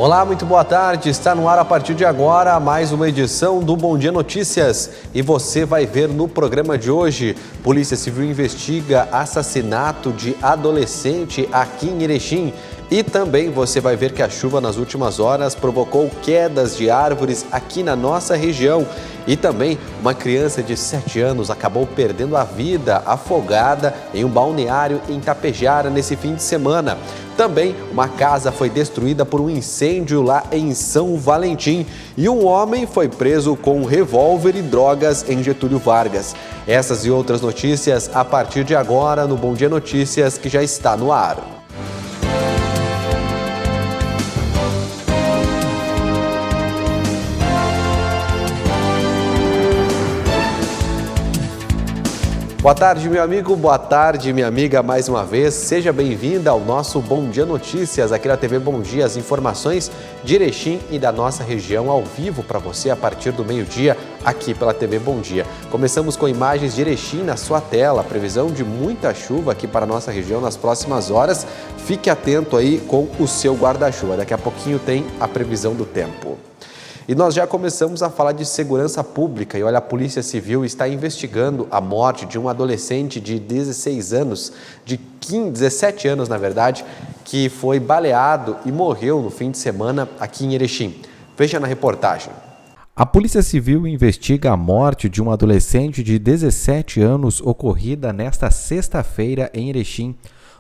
Olá, muito boa tarde. Está no ar a partir de agora mais uma edição do Bom Dia Notícias. E você vai ver no programa de hoje: Polícia Civil investiga assassinato de adolescente aqui em Erechim. E também você vai ver que a chuva nas últimas horas provocou quedas de árvores aqui na nossa região. E também uma criança de 7 anos acabou perdendo a vida afogada em um balneário em Tapejara nesse fim de semana. Também uma casa foi destruída por um incêndio lá em São Valentim e um homem foi preso com um revólver e drogas em Getúlio Vargas. Essas e outras notícias a partir de agora no Bom Dia Notícias, que já está no ar. Boa tarde, meu amigo, boa tarde, minha amiga, mais uma vez. Seja bem-vinda ao nosso Bom Dia Notícias, aqui na TV Bom Dia, as informações de Erechim e da nossa região ao vivo para você a partir do meio-dia, aqui pela TV Bom Dia. Começamos com imagens de Erechim na sua tela, previsão de muita chuva aqui para a nossa região nas próximas horas. Fique atento aí com o seu guarda-chuva, daqui a pouquinho tem a previsão do tempo. E nós já começamos a falar de segurança pública e olha, a Polícia Civil está investigando a morte de um adolescente de 16 anos, de 17 anos na verdade, que foi baleado e morreu no fim de semana aqui em Erechim. Veja na reportagem. A Polícia Civil investiga a morte de um adolescente de 17 anos ocorrida nesta sexta-feira em Erechim.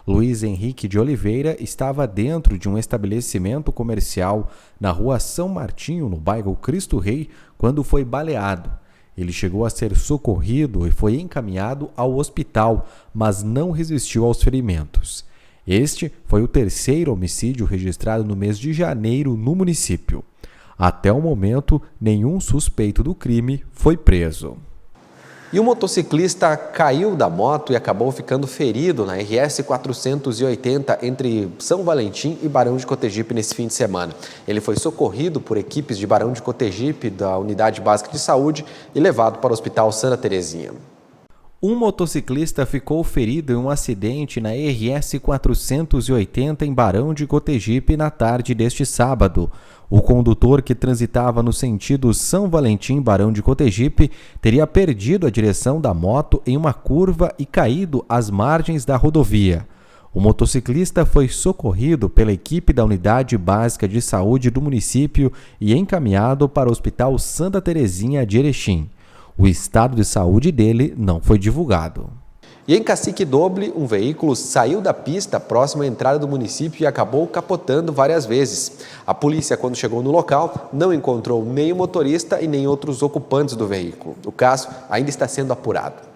Luiz Henrique de Oliveira estava dentro de um estabelecimento comercial na rua São Martinho, no bairro Cristo Rei, quando foi baleado. Ele chegou a ser socorrido e foi encaminhado ao hospital, mas não resistiu aos ferimentos. Este foi o terceiro homicídio registrado no mês de janeiro no município. Até o momento, nenhum suspeito do crime foi preso. E o motociclista caiu da moto e acabou ficando ferido na RS 480 entre São Valentim e Barão de Cotegipe nesse fim de semana. Ele foi socorrido por equipes de Barão de Cotegipe da Unidade Básica de Saúde e levado para o Hospital Santa Terezinha. Um motociclista ficou ferido em um acidente na RS 480 em Barão de Cotegipe na tarde deste sábado. O condutor, que transitava no sentido São Valentim-Barão de Cotegipe, teria perdido a direção da moto em uma curva e caído às margens da rodovia. O motociclista foi socorrido pela equipe da Unidade Básica de Saúde do município e encaminhado para o Hospital Santa Terezinha de Erechim. O estado de saúde dele não foi divulgado. E em Cacique Doble, um veículo saiu da pista próximo à entrada do município e acabou capotando várias vezes. A polícia, quando chegou no local, não encontrou nem o motorista e nem outros ocupantes do veículo. O caso ainda está sendo apurado.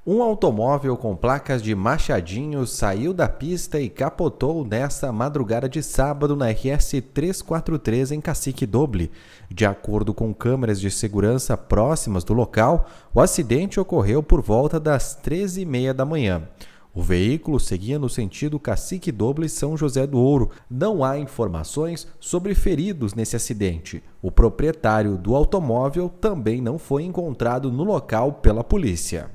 Um automóvel com placas de Machadinho saiu da pista e capotou nesta madrugada de sábado na RS 343 em Cacique Doble. De acordo com câmeras de segurança próximas do local, o acidente ocorreu por volta das 13h30 da manhã. O veículo seguia no sentido Cacique Doble São José do Ouro. Não há informações sobre feridos nesse acidente. O proprietário do automóvel também não foi encontrado no local pela polícia.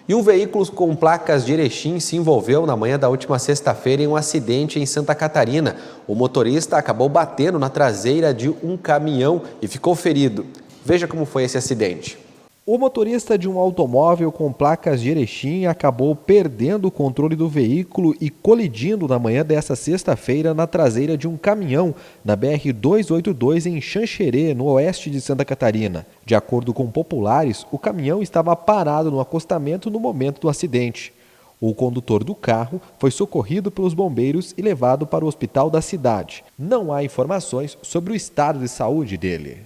E um veículo com placas de Erechim se envolveu na manhã da última sexta-feira em um acidente em Santa Catarina. O motorista acabou batendo na traseira de um caminhão e ficou ferido. Veja como foi esse acidente. O motorista de um automóvel com placas de Erechim acabou perdendo o controle do veículo e colidindo na manhã desta sexta-feira na traseira de um caminhão na BR-282 em Xanxerê, no oeste de Santa Catarina. De acordo com populares, o caminhão estava parado no acostamento no momento do acidente. O condutor do carro foi socorrido pelos bombeiros e levado para o hospital da cidade. Não há informações sobre o estado de saúde dele.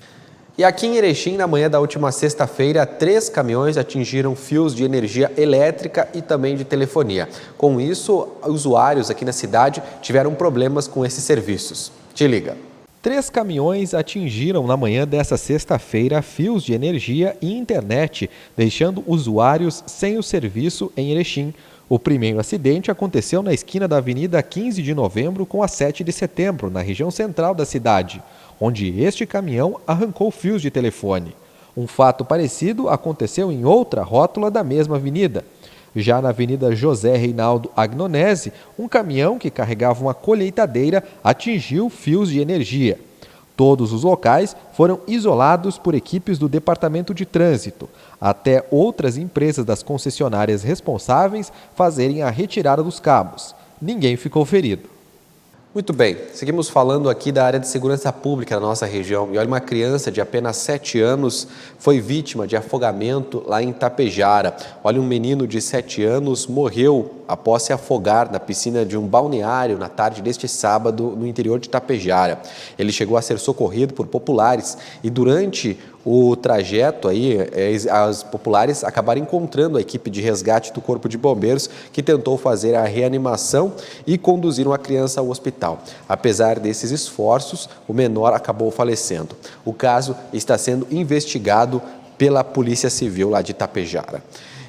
E aqui em Erechim, na manhã da última sexta-feira, 3 caminhões atingiram fios de energia elétrica e também de telefonia. Com isso, usuários aqui na cidade tiveram problemas com esses serviços. Te liga. 3 caminhões atingiram na manhã desta sexta-feira fios de energia e internet, deixando usuários sem o serviço em Erechim. O primeiro acidente aconteceu na esquina da Avenida 15 de Novembro com a 7 de Setembro, na região central da cidade, onde este caminhão arrancou fios de telefone. Um fato parecido aconteceu em outra rótula da mesma avenida. Já na Avenida José Reinaldo Agnonese, um caminhão que carregava uma colheitadeira atingiu fios de energia. Todos os locais foram isolados por equipes do Departamento de Trânsito, até outras empresas das concessionárias responsáveis fazerem a retirada dos cabos. Ninguém ficou ferido. Muito bem, seguimos falando aqui da área de segurança pública da nossa região. E olha, uma criança de apenas 7 anos foi vítima de afogamento lá em Tapejara. Olha, um menino de 7 anos morreu após se afogar na piscina de um balneário na tarde deste sábado no interior de Tapejara. Ele chegou a ser socorrido por populares e durante o trajeto aí, as populares acabaram encontrando a equipe de resgate do Corpo de Bombeiros que tentou fazer a reanimação e conduziram a criança ao hospital. Apesar desses esforços, o menor acabou falecendo. O caso está sendo investigado pela Polícia Civil lá de Tapejara.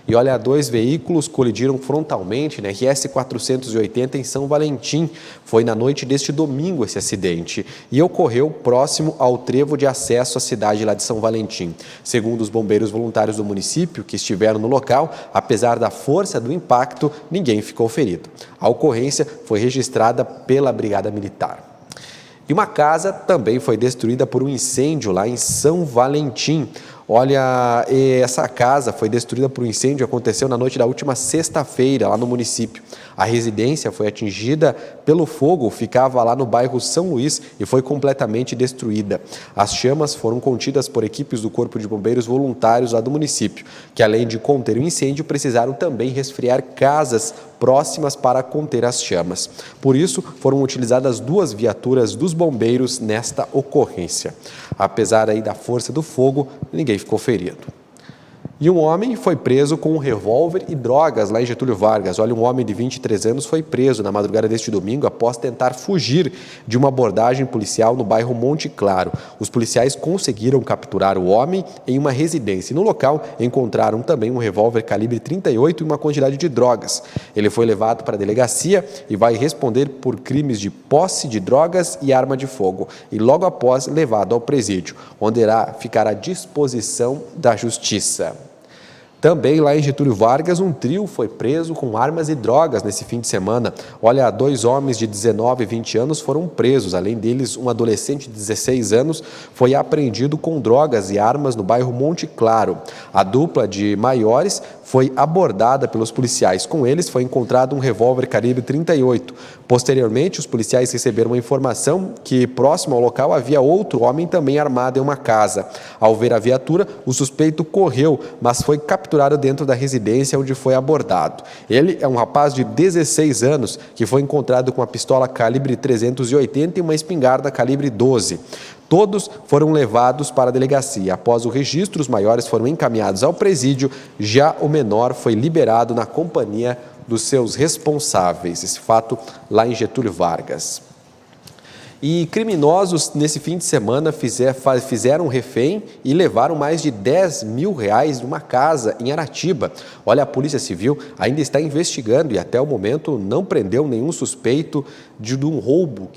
E olha, 2 veículos colidiram frontalmente na RS 480 em São Valentim. Foi na noite deste domingo esse acidente e ocorreu próximo ao trevo de acesso à cidade lá de São Valentim. Segundo os bombeiros voluntários do município que estiveram no local, apesar da força do impacto, ninguém ficou ferido. A ocorrência foi registrada pela Brigada Militar. E uma casa também foi destruída por um incêndio lá em São Valentim. Olha, essa casa foi destruída por um incêndio, aconteceu na noite da última sexta-feira, lá no município. A residência foi atingida pelo fogo, ficava lá no bairro São Luís e foi completamente destruída. As chamas foram contidas por equipes do Corpo de Bombeiros voluntários lá do município, que além de conter o incêndio, precisaram também resfriar casas próximas para conter as chamas. Por isso, foram utilizadas 2 viaturas dos bombeiros nesta ocorrência. Apesar aí da força do fogo, ninguém ficou ferido. E um homem foi preso com um revólver e drogas lá em Getúlio Vargas. Olha, um homem de 23 anos foi preso na madrugada deste domingo após tentar fugir de uma abordagem policial no bairro Monte Claro. Os policiais conseguiram capturar o homem em uma residência. E no local encontraram também um revólver calibre 38 e uma quantidade de drogas. Ele foi levado para a delegacia e vai responder por crimes de posse de drogas e arma de fogo. E logo após levado ao presídio, onde irá ficar à disposição da justiça. Também lá em Getúlio Vargas, um trio foi preso com armas e drogas nesse fim de semana. Olha, 2 homens de 19 e 20 anos foram presos. Além deles, um adolescente de 16 anos foi apreendido com drogas e armas no bairro Monte Claro. A dupla de maiores foi abordada pelos policiais. Com eles foi encontrado um revólver calibre 38. Posteriormente, os policiais receberam uma informação que próximo ao local havia outro homem também armado em uma casa. Ao ver a viatura, o suspeito correu, mas foi capturado dentro da residência onde foi abordado. Ele é um rapaz de 16 anos que foi encontrado com uma pistola calibre 380 e uma espingarda calibre 12. Todos foram levados para a delegacia. Após o registro, os maiores foram encaminhados ao presídio, já o menor foi liberado na companhia dos seus responsáveis. Esse fato lá em Getúlio Vargas. E criminosos, nesse fim de semana, fizeram refém e levaram mais de R$10 mil de uma casa em Aratiba. Olha, a Polícia Civil ainda está investigando e até o momento não prendeu nenhum suspeito de um roubo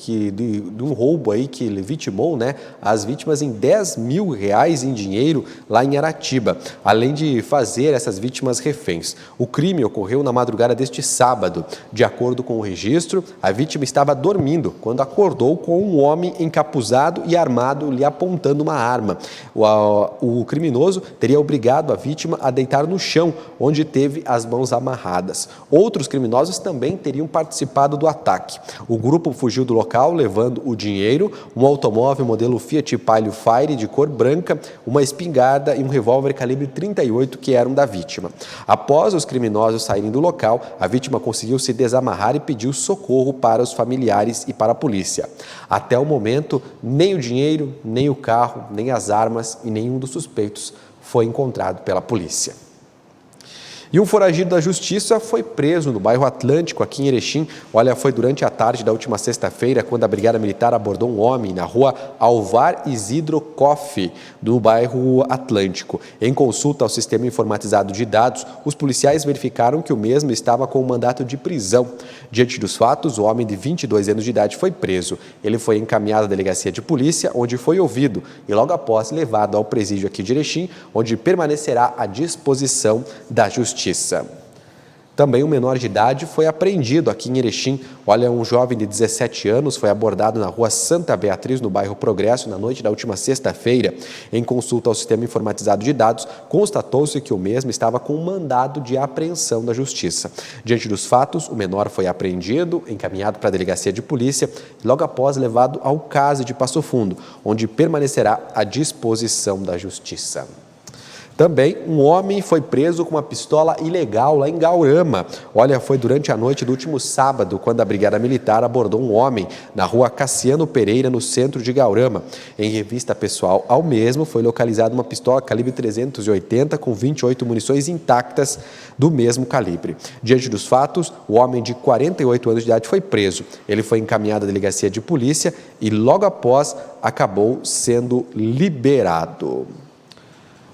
aí que ele vitimou, né, as vítimas em R$10 mil em dinheiro lá em Aratiba, além de fazer essas vítimas reféns. O crime ocorreu na madrugada deste sábado. De acordo com o registro, a vítima estava dormindo quando acordou com um homem encapuzado e armado lhe apontando uma arma. O criminoso teria obrigado a vítima a deitar no chão, onde teve as mãos amarradas. Outros criminosos também teriam participado do ataque. O grupo fugiu do local levando o dinheiro, um automóvel modelo Fiat Palio Fire de cor branca, uma espingarda e um revólver calibre 38 que eram da vítima. Após os criminosos saírem do local, a vítima conseguiu se desamarrar e pediu socorro para os familiares e para a polícia. Até o momento, nem o dinheiro, nem o carro, nem as armas e nenhum dos suspeitos foi encontrado pela polícia. E um foragido da justiça foi preso no bairro Atlântico, aqui em Erechim. Olha, foi durante a tarde da última sexta-feira, quando a Brigada Militar abordou um homem na rua Alvar Isidro Koff, do bairro Atlântico. Em consulta ao sistema informatizado de dados, os policiais verificaram que o mesmo estava com um mandato de prisão. Diante dos fatos, o homem de 22 anos de idade foi preso. Ele foi encaminhado à delegacia de polícia, onde foi ouvido e logo após levado ao presídio aqui de Erechim, onde permanecerá à disposição da justiça. Também um menor de idade foi apreendido aqui em Erechim. Olha, um jovem de 17 anos foi abordado na rua Santa Beatriz, no bairro Progresso, na noite da última sexta-feira. Em consulta ao sistema informatizado de dados, constatou-se que o mesmo estava com um mandado de apreensão da Justiça. Diante dos fatos, o menor foi apreendido, encaminhado para a delegacia de polícia e logo após levado ao CASE de Passo Fundo, onde permanecerá à disposição da Justiça. Também um homem foi preso com uma pistola ilegal lá em Gaurama. Olha, foi durante a noite do último sábado, quando a Brigada Militar abordou um homem na rua Cassiano Pereira, no centro de Gaurama. Em revista pessoal ao mesmo, foi localizada uma pistola calibre 380 com 28 munições intactas do mesmo calibre. Diante dos fatos, o homem de 48 anos de idade foi preso. Ele foi encaminhado à delegacia de polícia e logo após acabou sendo liberado.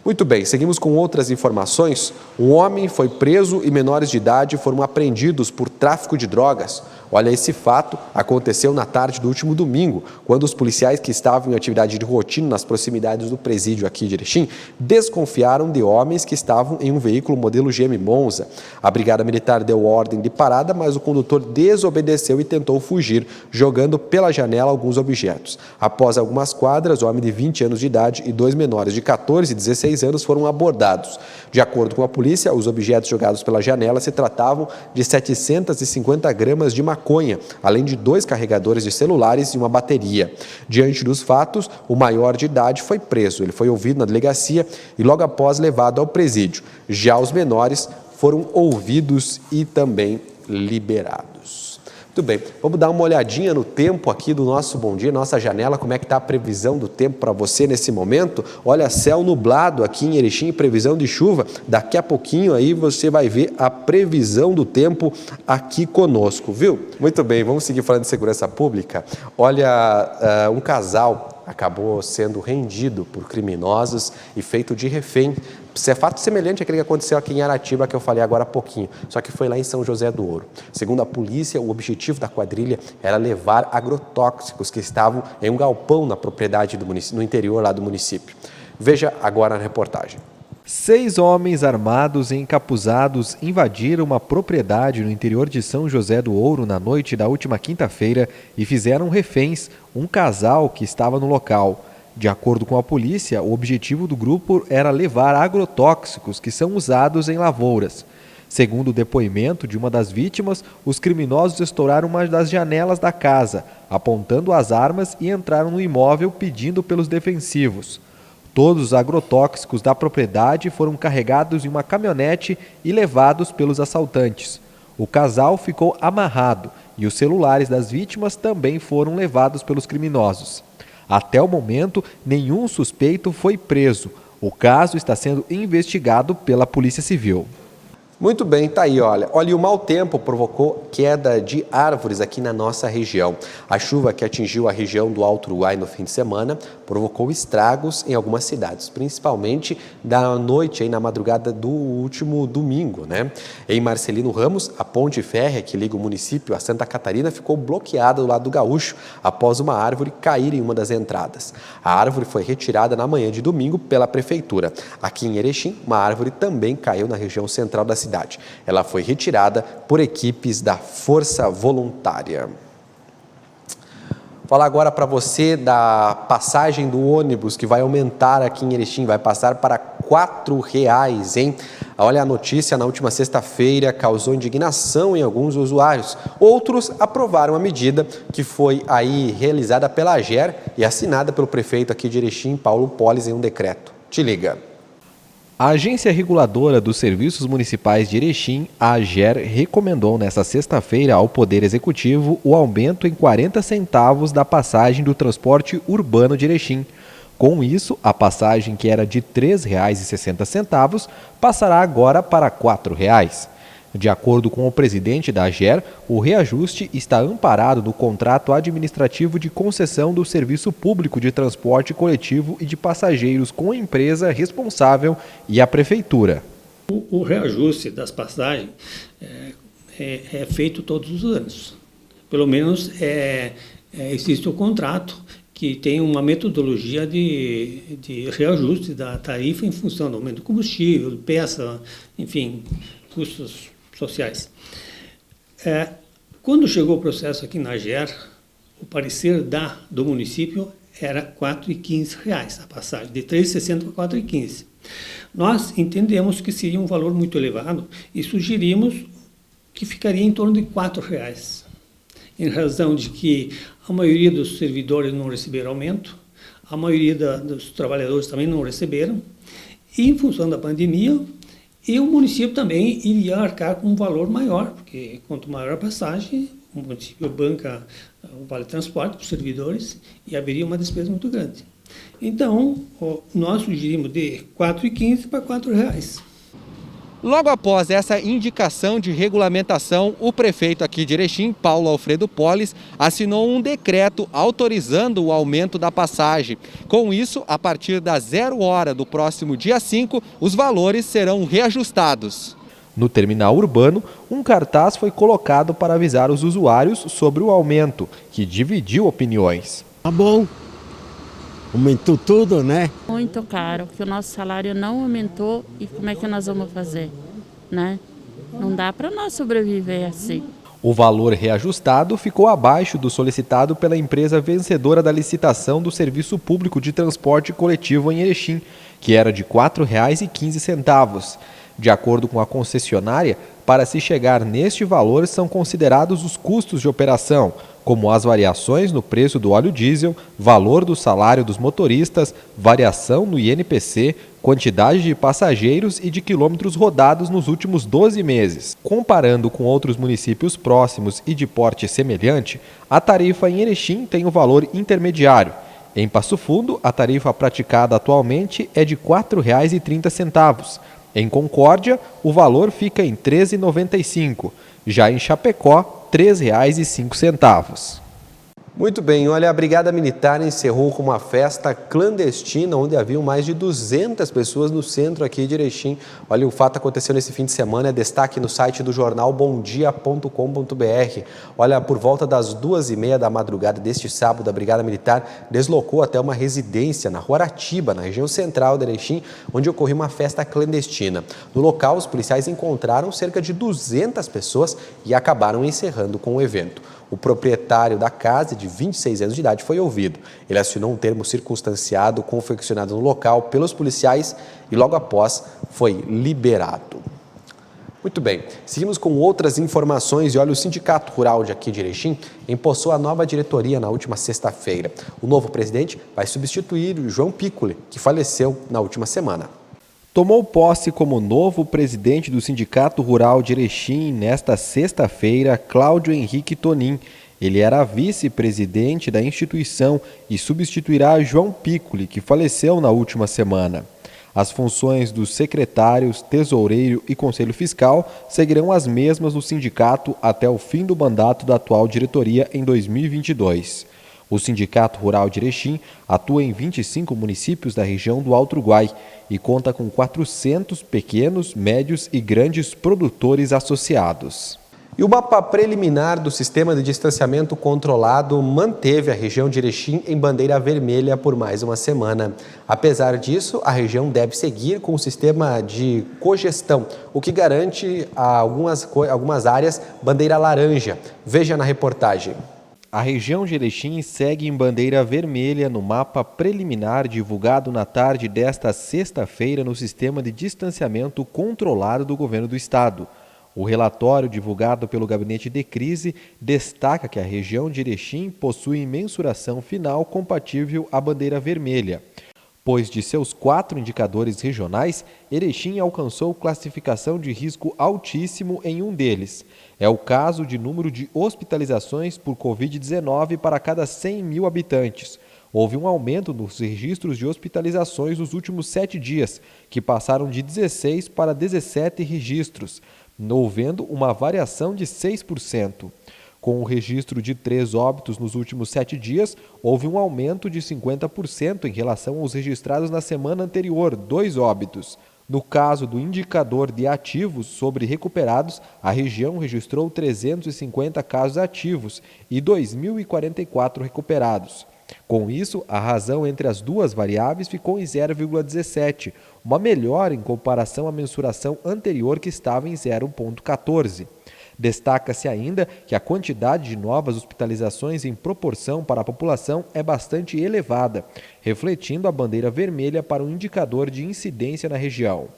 Muito bem, seguimos com outras informações. Um homem foi preso e menores de idade foram apreendidos por tráfico de drogas. Olha, esse fato aconteceu na tarde do último domingo, quando os policiais que estavam em atividade de rotina nas proximidades do presídio aqui de Erechim desconfiaram de homens que estavam em um veículo modelo GM Monza. A Brigada Militar deu ordem de parada, mas o condutor desobedeceu e tentou fugir, jogando pela janela alguns objetos. Após algumas quadras, o homem de 20 anos de idade e 2 menores de 14 e 16 anos foram abordados. De acordo com a polícia, os objetos jogados pela janela se tratavam de 750 gramas de maconha, além de 2 carregadores de celulares e uma bateria. Diante dos fatos, o maior de idade foi preso. Ele foi ouvido na delegacia e logo após levado ao presídio. Já os menores foram ouvidos e também liberados. Muito bem, vamos dar uma olhadinha no tempo aqui do nosso Bom Dia, nossa janela, como é que está a previsão do tempo para você nesse momento. Olha, céu nublado aqui em Erechim, previsão de chuva. Daqui a pouquinho aí você vai ver a previsão do tempo aqui conosco, viu? Muito bem, vamos seguir falando de segurança pública. Olha, um casal acabou sendo rendido por criminosos e feito de refém. Isso é fato semelhante àquele que aconteceu aqui em Aratiba, que eu falei agora há pouquinho, só que foi lá em São José do Ouro. Segundo a polícia, o objetivo da quadrilha era levar agrotóxicos que estavam em um galpão na propriedade do município, no interior lá do município. Veja agora na reportagem. 6 homens armados e encapuzados invadiram uma propriedade no interior de São José do Ouro na noite da última quinta-feira e fizeram reféns um casal que estava no local. De acordo com a polícia, o objetivo do grupo era levar agrotóxicos que são usados em lavouras. Segundo o depoimento de uma das vítimas, os criminosos estouraram uma das janelas da casa, apontando as armas e entraram no imóvel pedindo pelos defensivos. Todos os agrotóxicos da propriedade foram carregados em uma caminhonete e levados pelos assaltantes. O casal ficou amarrado e os celulares das vítimas também foram levados pelos criminosos. Até o momento, nenhum suspeito foi preso. O caso está sendo investigado pela Polícia Civil. Muito bem, tá aí, olha. Olha, e o mau tempo provocou queda de árvores aqui na nossa região. A chuva que atingiu a região do Alto Uruguai no fim de semana provocou estragos em algumas cidades, principalmente da noite, aí na madrugada do último domingo, né? Em Marcelino Ramos, a ponte férrea que liga o município a Santa Catarina ficou bloqueada do lado do Gaúcho após uma árvore cair em uma das entradas. A árvore foi retirada na manhã de domingo pela prefeitura. Aqui em Erechim, uma árvore também caiu na região central da cidade. Ela foi retirada por equipes da Força Voluntária. Vou falar agora para você da passagem do ônibus que vai aumentar aqui em Erechim, vai passar para R$4, hein? Olha, a notícia na última sexta-feira causou indignação em alguns usuários. Outros aprovaram a medida que foi aí realizada pela AGER e assinada pelo prefeito aqui de Erechim, Paulo Polis, em um decreto. Te liga. A Agência Reguladora dos Serviços Municipais de Erechim, a AGER, recomendou nesta sexta-feira ao Poder Executivo o aumento em 40 centavos da passagem do transporte urbano de Erechim. Com isso, a passagem que era de R$ 3,60 passará agora para R$ 4,00. De acordo com o presidente da AGER, o reajuste está amparado no contrato administrativo de concessão do Serviço Público de Transporte Coletivo e de Passageiros com a empresa responsável e a Prefeitura. O reajuste das passagens é feito todos os anos. Pelo menos existe o contrato que tem uma metodologia de reajuste da tarifa em função do aumento do combustível, peça, enfim, custos sociais. Quando chegou o processo aqui na AGER, o parecer do município era R$ 4,15 a passagem, de 3,60 para 4,15. Nós entendemos que seria um valor muito elevado e sugerimos que ficaria em torno de R$ 4,00, em razão de que a maioria dos servidores não receberam aumento, a maioria dos trabalhadores também não receberam, e em função da pandemia, e o município também iria arcar com um valor maior, porque quanto maior a passagem, o município banca o vale-transporte para os servidores e haveria uma despesa muito grande. Então, nós sugerimos de R$ 4,15 para R$ 4,00. Logo após essa indicação de regulamentação, o prefeito aqui de Erechim, Paulo Alfredo Polis, assinou um decreto autorizando o aumento da passagem. Com isso, a partir da 0h do próximo dia 5, os valores serão reajustados. No terminal urbano, um cartaz foi colocado para avisar os usuários sobre o aumento, que dividiu opiniões. Tá bom, aumentou tudo, né? Muito caro, porque o nosso salário não aumentou e como é que nós vamos fazer, né? Não dá para nós sobreviver assim. O valor reajustado ficou abaixo do solicitado pela empresa vencedora da licitação do Serviço Público de Transporte Coletivo em Erechim, que era de R$ 4,15. De acordo com a concessionária, para se chegar neste valor são considerados os custos de operação, como as variações no preço do óleo diesel, valor do salário dos motoristas, variação no INPC, quantidade de passageiros e de quilômetros rodados nos últimos 12 meses. Comparando com outros municípios próximos e de porte semelhante, a tarifa em Erechim tem um valor intermediário. Em Passo Fundo, a tarifa praticada atualmente é de R$ 4,30. Em Concórdia, o valor fica em R$ 13,95. Já em Chapecó, R$ 3,05. Muito bem, olha, a Brigada Militar encerrou com uma festa clandestina, onde haviam mais de 200 pessoas no centro aqui de Erechim. Olha, o fato aconteceu nesse fim de semana, é destaque no site do jornal bomdia.com.br. Olha, por volta das 2h30 da madrugada deste sábado, a Brigada Militar deslocou até uma residência na Rua Aratiba, na região central de Erechim, onde ocorreu uma festa clandestina. No local, os policiais encontraram cerca de 200 pessoas e acabaram encerrando com o evento. O proprietário da casa, de 26 anos de idade, foi ouvido. Ele assinou um termo circunstanciado confeccionado no local pelos policiais e logo após foi liberado. Muito bem, seguimos com outras informações e olha, o Sindicato Rural de aqui de Erechim empossou a nova diretoria na última sexta-feira. O novo presidente vai substituir o João Piccoli, que faleceu na última semana. Tomou posse como novo presidente do Sindicato Rural de Erechim nesta sexta-feira, Cláudio Henrique Tonin. Ele era vice-presidente da instituição e substituirá João Piccoli, que faleceu na última semana. As funções dos secretários, tesoureiro e conselho fiscal seguirão as mesmas no sindicato até o fim do mandato da atual diretoria em 2022. O Sindicato Rural de Erechim atua em 25 municípios da região do Alto Uruguai e conta com 400 pequenos, médios e grandes produtores associados. E o mapa preliminar do sistema de distanciamento controlado manteve a região de Erechim em bandeira vermelha por mais uma semana. Apesar disso, a região deve seguir com o sistema de cogestão, o que garante a algumas áreas bandeira laranja. Veja na reportagem. A região de Erechim segue em bandeira vermelha no mapa preliminar divulgado na tarde desta sexta-feira no sistema de distanciamento controlado do governo do estado. O relatório divulgado pelo Gabinete de Crise destaca que a região de Erechim possui mensuração final compatível à bandeira vermelha, pois de seus 4 indicadores regionais, Erechim alcançou classificação de risco altíssimo em um deles. É o caso de número de hospitalizações por Covid-19 para cada 100 mil habitantes. Houve um aumento nos registros de hospitalizações nos últimos 7 dias, que passaram de 16 para 17 registros, havendo uma variação de 6%. Com o registro de 3 óbitos nos últimos 7 dias, houve um aumento de 50% em relação aos registrados na semana anterior, 2 óbitos. No caso do indicador de ativos sobre recuperados, a região registrou 350 casos ativos e 2.044 recuperados. Com isso, a razão entre as duas variáveis ficou em 0,17, uma melhora em comparação à mensuração anterior que estava em 0,14. Destaca-se ainda que a quantidade de novas hospitalizações em proporção para a população é bastante elevada, refletindo a bandeira vermelha para um indicador de incidência na região.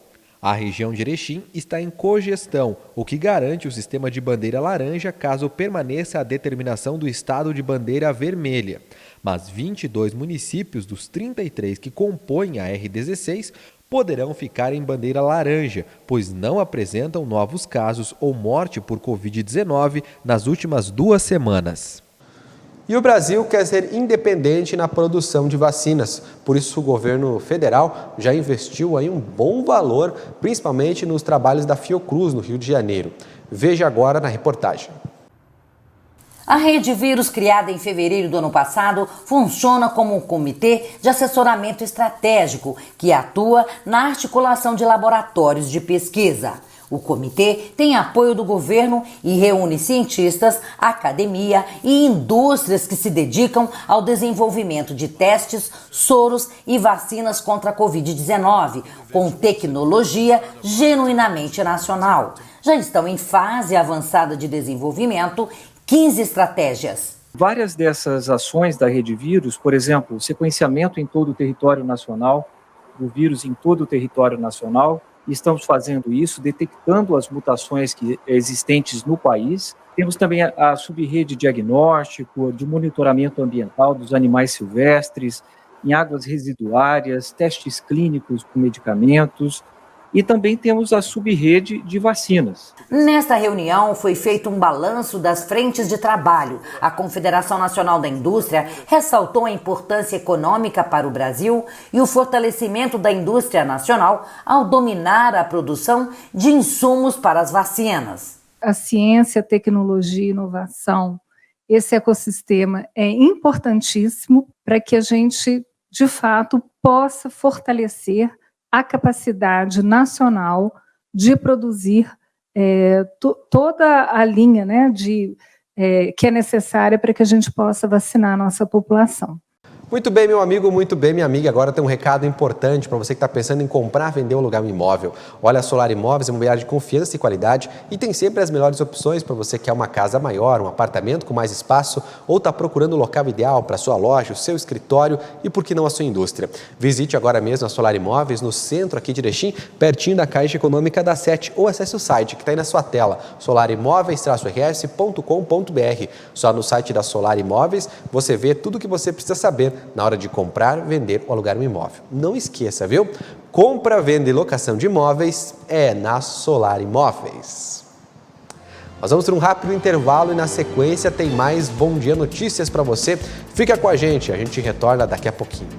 A região de Erechim está em cogestão, o que garante o sistema de bandeira laranja caso permaneça a determinação do estado de bandeira vermelha. Mas 22 municípios dos 33 que compõem a R16 poderão ficar em bandeira laranja, pois não apresentam novos casos ou morte por Covid-19 nas últimas 2 semanas. E o Brasil quer ser independente na produção de vacinas. Por isso, o governo federal já investiu aí um bom valor, principalmente nos trabalhos da Fiocruz, no Rio de Janeiro. Veja agora na reportagem. A Rede Vírus, criada em fevereiro do ano passado, funciona como um comitê de assessoramento estratégico que atua na articulação de laboratórios de pesquisa. O comitê tem apoio do governo e reúne cientistas, academia e indústrias que se dedicam ao desenvolvimento de testes, soros e vacinas contra a Covid-19, com tecnologia genuinamente nacional. Já estão em fase avançada de desenvolvimento 15 estratégias. Várias dessas ações da Rede Vírus, por exemplo, o sequenciamento em todo o território nacional, do vírus em todo o território nacional, e estamos fazendo isso, detectando as mutações existentes no país. Temos também a subrede diagnóstico, de monitoramento ambiental dos animais silvestres, em águas residuárias, testes clínicos com medicamentos, e também temos a subrede de vacinas. Nesta reunião foi feito um balanço das frentes de trabalho. A Confederação Nacional da Indústria ressaltou a importância econômica para o Brasil e o fortalecimento da indústria nacional ao dominar a produção de insumos para as vacinas. A ciência, tecnologia e inovação, esse ecossistema é importantíssimo para que a gente, de fato, possa fortalecer a capacidade nacional de produzir toda a linha, né, que é necessária para que a gente possa vacinar a nossa população. Muito bem, meu amigo, muito bem, minha amiga. Agora tem um recado importante para você que está pensando em comprar, vender ou alugar um imóvel. Olha, a Solar Imóveis é uma imobiliária de confiança e qualidade e tem sempre as melhores opções para você que quer uma casa maior, um apartamento com mais espaço ou está procurando o local ideal para a sua loja, o seu escritório e, por que não, a sua indústria. Visite agora mesmo a Solar Imóveis no centro aqui de Erechim, pertinho da Caixa Econômica da Sete, ou acesse o site que está aí na sua tela, solarimóveis-rs.com.br. Só no site da Solar Imóveis você vê tudo o que você precisa saber na hora de comprar, vender ou alugar um imóvel. Não esqueça, viu? Compra, venda e locação de imóveis é na Solar Imóveis. Nós vamos ter um rápido intervalo e na sequência tem mais Bom Dia Notícias para você. Fica com a gente retorna daqui a pouquinho.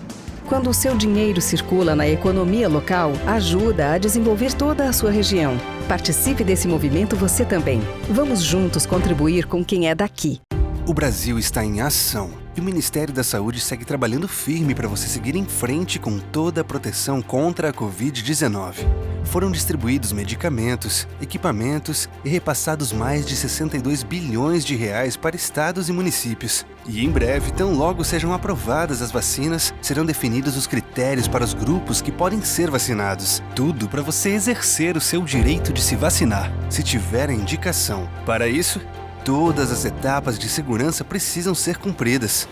Quando o seu dinheiro circula na economia local, ajuda a desenvolver toda a sua região. Participe desse movimento você também. Vamos juntos contribuir com quem é daqui. O Brasil está em ação e o Ministério da Saúde segue trabalhando firme para você seguir em frente com toda a proteção contra a Covid-19. Foram distribuídos medicamentos, equipamentos e repassados mais de 62 bilhões de reais para estados e municípios. E em breve, tão logo sejam aprovadas as vacinas, serão definidos os critérios para os grupos que podem ser vacinados. Tudo para você exercer o seu direito de se vacinar, se tiver a indicação. Para isso, todas as etapas de segurança precisam ser cumpridas.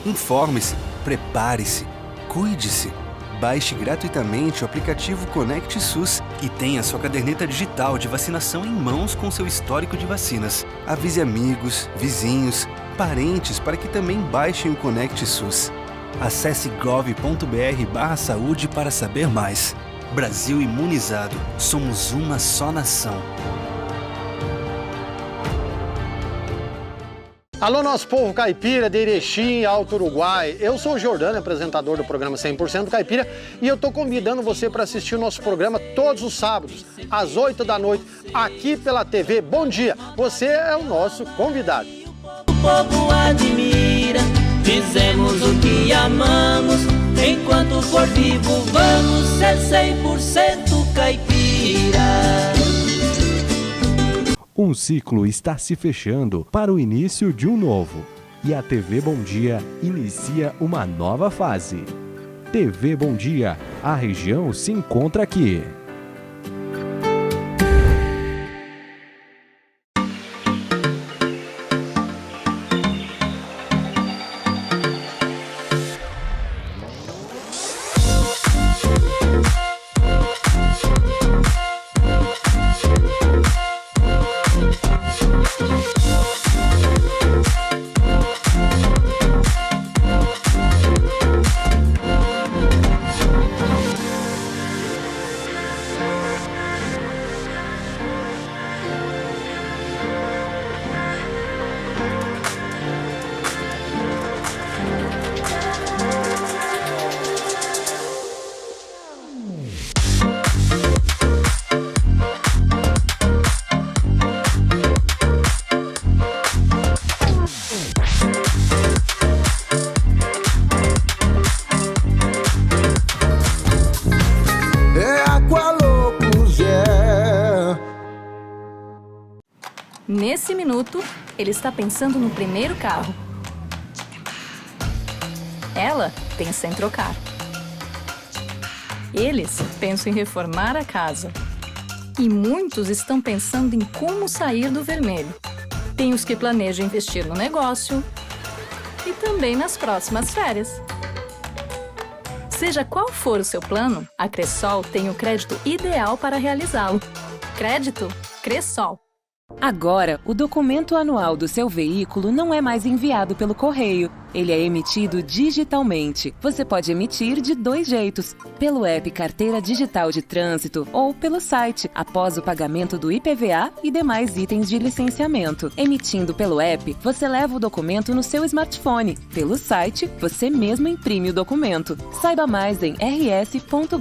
Informe-se, prepare-se, cuide-se. Baixe gratuitamente o aplicativo Conect SUS e tenha sua caderneta digital de vacinação em mãos com seu histórico de vacinas. Avise amigos, vizinhos, parentes para que também baixem o Conect SUS. Acesse gov.br/saúde para saber mais. Brasil imunizado. Somos uma só nação. Alô, nosso povo caipira de Erechim, Alto Uruguai. Eu sou o Jordano, apresentador do programa 100% Caipira, e eu tô convidando você para assistir o nosso programa todos os sábados, às 8 da noite, aqui pela TV Bom Dia. Você é o nosso convidado. O povo admira, fizemos o que amamos, enquanto for vivo vamos ser 100% caipira. Um ciclo está se fechando para o início de um novo. e a TV Bom Dia inicia uma nova fase. TV Bom Dia, a região se encontra aqui. Nesse minuto, ele está pensando no primeiro carro. Ela pensa em trocar. Eles pensam em reformar a casa. E muitos estão pensando em como sair do vermelho. Tem os que planejam investir no negócio e também nas próximas férias. Seja qual for o seu plano, a Cressol tem o crédito ideal para realizá-lo. Crédito Cressol. Agora, o documento anual do seu veículo não é mais enviado pelo correio. Ele é emitido digitalmente. Você pode emitir de 2 jeitos: pelo app Carteira Digital de Trânsito ou pelo site, após o pagamento do IPVA e demais itens de licenciamento. Emitindo pelo app, você leva o documento no seu smartphone. Pelo site, você mesmo imprime o documento. Saiba mais em rs.gov.br.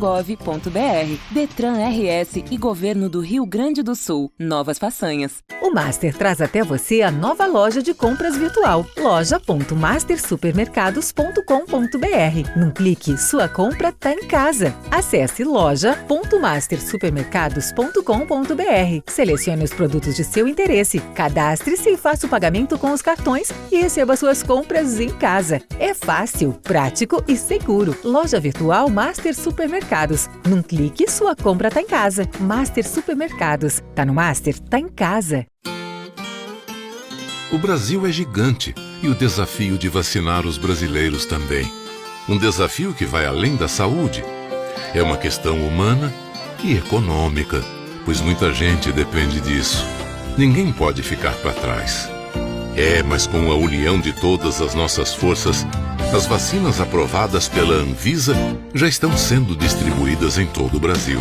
Detran RS e Governo do Rio Grande do Sul. Novas façanhas. O Master traz até você a nova loja de compras virtual, loja.mastersupermercados.com.br. Num clique, sua compra tá em casa. Acesse loja.mastersupermercados.com.br. Selecione os produtos de seu interesse, cadastre-se e faça o pagamento com os cartões e receba suas compras em casa. É fácil, prático e seguro. Loja virtual Master Supermercados. Num clique, sua compra tá em casa. Master Supermercados. Tá no Master? Tá em casa. O Brasil é gigante e o desafio de vacinar os brasileiros também. Um desafio que vai além da saúde. É uma questão humana e econômica, pois muita gente depende disso. Ninguém pode ficar para trás. Mas com a união de todas as nossas forças, as vacinas aprovadas pela Anvisa já estão sendo distribuídas em todo o Brasil.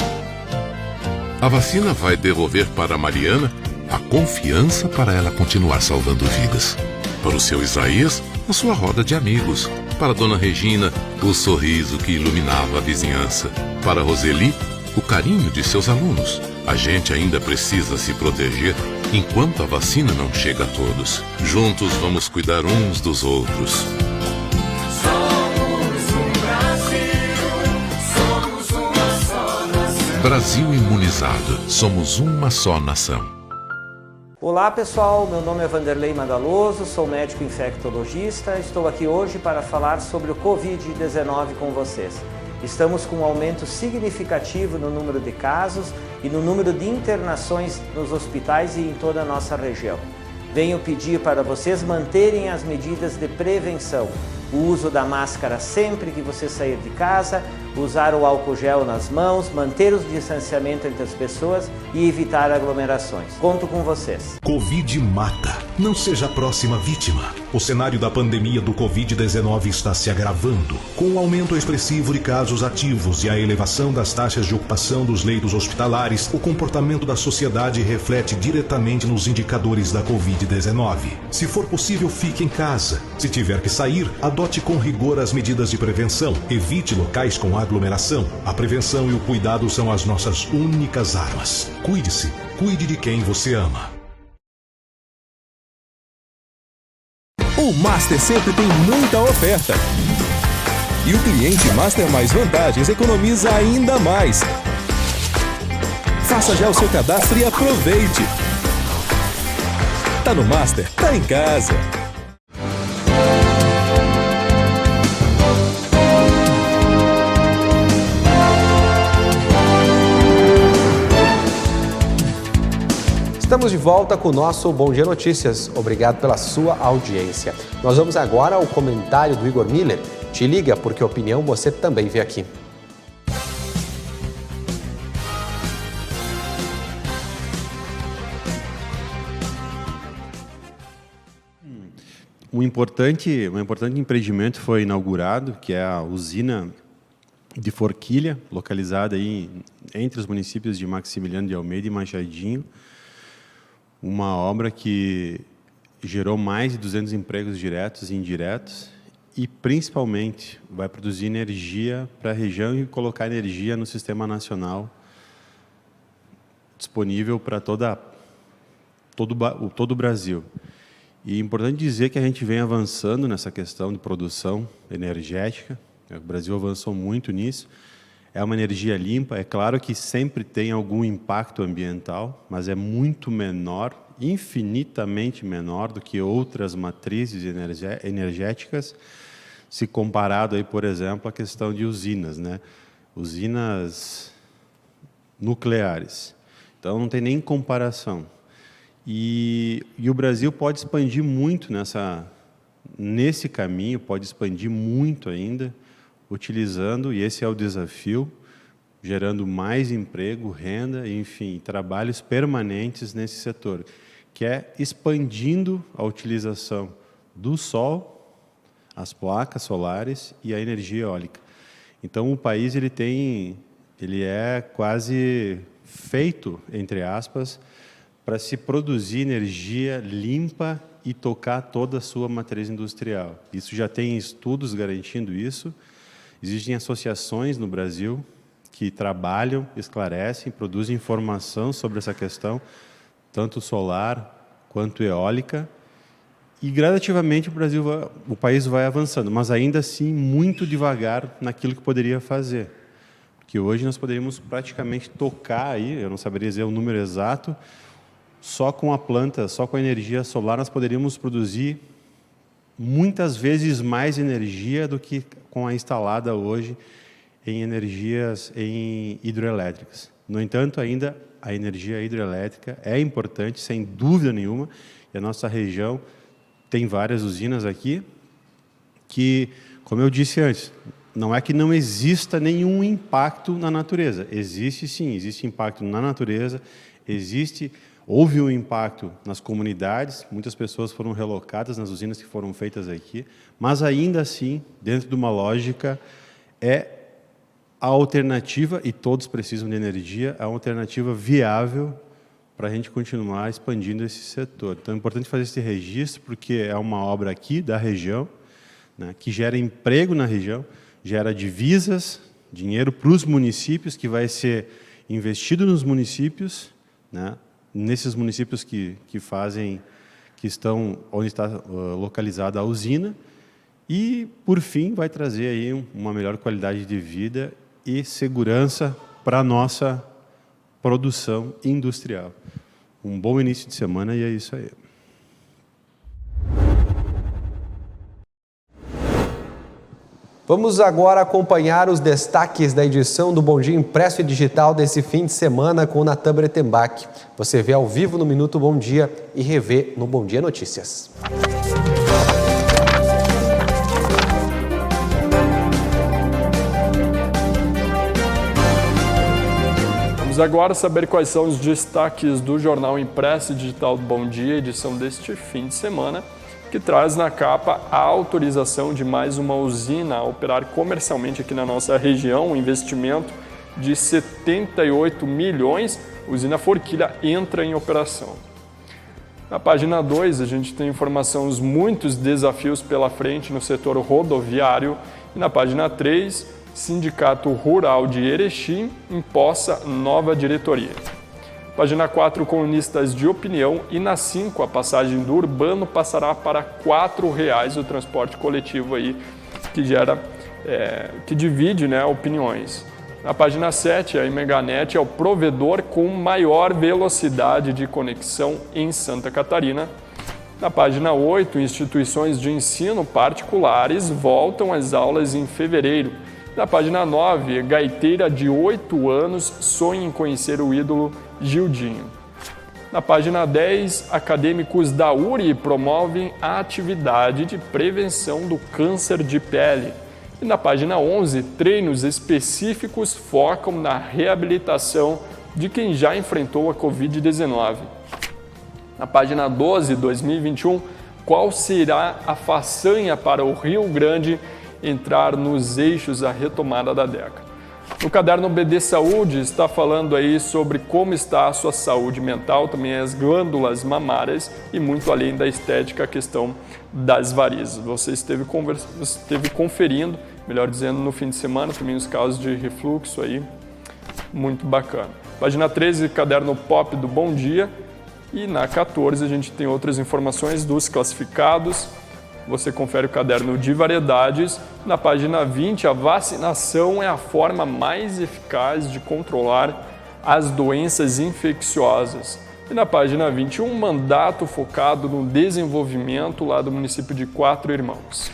A vacina vai devolver para a Mariana a confiança para ela continuar salvando vidas. Para o seu Isaías, a sua roda de amigos. Para a dona Regina, o sorriso que iluminava a vizinhança. Para a Roseli, o carinho de seus alunos. A gente ainda precisa se proteger enquanto a vacina não chega a todos. Juntos vamos cuidar uns dos outros. Somos um Brasil, somos uma só nação. Brasil imunizado, somos uma só nação. Olá pessoal, meu nome é Vanderlei Madaloso, sou médico infectologista. Estou aqui hoje para falar sobre o Covid-19 com vocês. Estamos com um aumento significativo no número de casos e no número de internações nos hospitais e em toda a nossa região. Venho pedir para vocês manterem as medidas de prevenção. O uso da máscara sempre que você sair de casa, usar o álcool gel nas mãos, manter o distanciamento entre as pessoas e evitar aglomerações. Conto com vocês. Covid mata. Não seja a próxima vítima. O cenário da pandemia do Covid-19 está se agravando. Com o aumento expressivo de casos ativos e a elevação das taxas de ocupação dos leitos hospitalares, o comportamento da sociedade reflete diretamente nos indicadores da Covid-19. Se for possível, fique em casa. Se tiver que sair, adote com rigor as medidas de prevenção. Evite locais com aglomeração. A prevenção e o cuidado são as nossas únicas armas. Cuide-se. Cuide de quem você ama. O Master sempre tem muita oferta. E o cliente Master Mais Vantagens economiza ainda mais. Faça já o seu cadastro e aproveite. Tá no Master, tá em casa. Estamos de volta com o nosso Bom Dia Notícias. Obrigado pela sua audiência. Nós vamos agora ao comentário do Igor Miller. Te liga, porque a opinião você também vê aqui. Um importante empreendimento foi inaugurado, que é a usina de Forquilha, localizada aí entre os municípios de Maximiliano de Almeida e Machadinho. Uma obra que gerou mais de 200 empregos diretos e indiretos e, principalmente, vai produzir energia para a região e colocar energia no sistema nacional disponível para todo o Brasil. E é importante dizer que a gente vem avançando nessa questão de produção energética. O Brasil avançou muito nisso. É uma energia limpa. É claro que sempre tem algum impacto ambiental, mas é muito menor, infinitamente menor do que outras matrizes energéticas, se comparado aí, por exemplo, à questão de usinas, né? Usinas nucleares. Então não tem nem comparação. E o Brasil pode expandir muito nesse caminho, pode expandir muito ainda, utilizando, e esse é o desafio, gerando mais emprego, renda, enfim, trabalhos permanentes nesse setor, que é expandindo a utilização do sol, as placas solares e a energia eólica. Então, o país ele é quase feito, entre aspas, para se produzir energia limpa e tocar toda a sua matriz industrial. Isso já tem estudos garantindo isso. Existem associações no Brasil que trabalham, esclarecem, produzem informação sobre essa questão, tanto solar quanto eólica. E gradativamente o país vai avançando, mas ainda assim muito devagar naquilo que poderia fazer. Porque hoje nós poderíamos praticamente tocar aí, eu não saberia dizer o número exato, só com a planta, só com a energia solar, nós poderíamos produzir muitas vezes mais energia do que com a instalada hoje em energias hidroelétricas. No entanto, ainda a energia hidroelétrica é importante, sem dúvida nenhuma, e a nossa região tem várias usinas aqui que, como eu disse antes, não é que não exista nenhum impacto na natureza. Existe sim, existe impacto na natureza, houve um impacto nas comunidades, muitas pessoas foram relocadas nas usinas que foram feitas aqui, mas ainda assim, dentro de uma lógica, é a alternativa, e todos precisam de energia, a alternativa viável para a gente continuar expandindo esse setor. Então é importante fazer esse registro, porque é uma obra aqui da região, né, que gera emprego na região, gera divisas, dinheiro para os municípios, que vai ser investido nos municípios, né, nesses municípios que estão onde está localizada a usina, e, por fim, vai trazer aí uma melhor qualidade de vida e segurança para a nossa produção industrial. Um bom início de semana e é isso aí. Vamos agora acompanhar os destaques da edição do Bom Dia Impresso e Digital desse fim de semana com Natan Bretenbach. Você vê ao vivo no Minuto Bom Dia e revê no Bom Dia Notícias. Vamos agora saber quais são os destaques do Jornal Impresso e Digital do Bom Dia, edição deste fim de semana, que traz na capa a autorização de mais uma usina a operar comercialmente aqui na nossa região, um investimento de 78 milhões, usina Forquilha entra em operação. Na página 2, a gente tem informação dos muitos desafios pela frente no setor rodoviário, e na página 3, Sindicato Rural de Erechim empossa nova diretoria. Página 4, colunistas de opinião, e na 5, a passagem do urbano passará para R$ 4,00 o transporte coletivo aí, que divide, né, opiniões. Na página 7, a Imeganet é o provedor com maior velocidade de conexão em Santa Catarina. Na página 8, instituições de ensino particulares voltam às aulas em fevereiro. Na página 9, gaiteira de 8 anos sonha em conhecer o ídolo Gildinho. Na página 10, acadêmicos da URI promovem a atividade de prevenção do câncer de pele. E na página 11, treinos específicos focam na reabilitação de quem já enfrentou a Covid-19. Na página 12, 2021, qual será a façanha para o Rio Grande entrar nos eixos da retomada da década? No caderno BD Saúde está falando aí sobre como está a sua saúde mental, também as glândulas mamárias e muito além da estética, a questão das varizes. Você esteve conferindo, melhor dizendo, no fim de semana, também os casos de refluxo aí, muito bacana. Página 13, caderno Pop do Bom Dia. E na 14 a gente tem outras informações dos classificados. Você confere o caderno de variedades. Na página 20, a vacinação é a forma mais eficaz de controlar as doenças infecciosas. E na página 21, um mandato focado no desenvolvimento lá do município de Quatro Irmãos.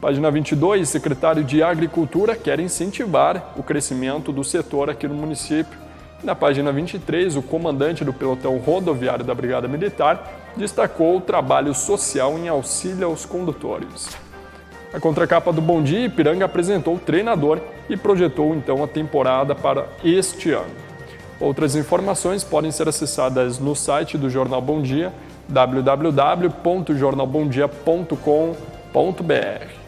Página 22, secretário de Agricultura quer incentivar o crescimento do setor aqui no município. Na página 23, o comandante do pelotão rodoviário da Brigada Militar destacou o trabalho social em auxílio aos condutores. A contracapa do Bom Dia, Ipiranga apresentou o treinador e projetou então a temporada para este ano. Outras informações podem ser acessadas no site do Jornal Bom Dia, www.jornalbomdia.com.br.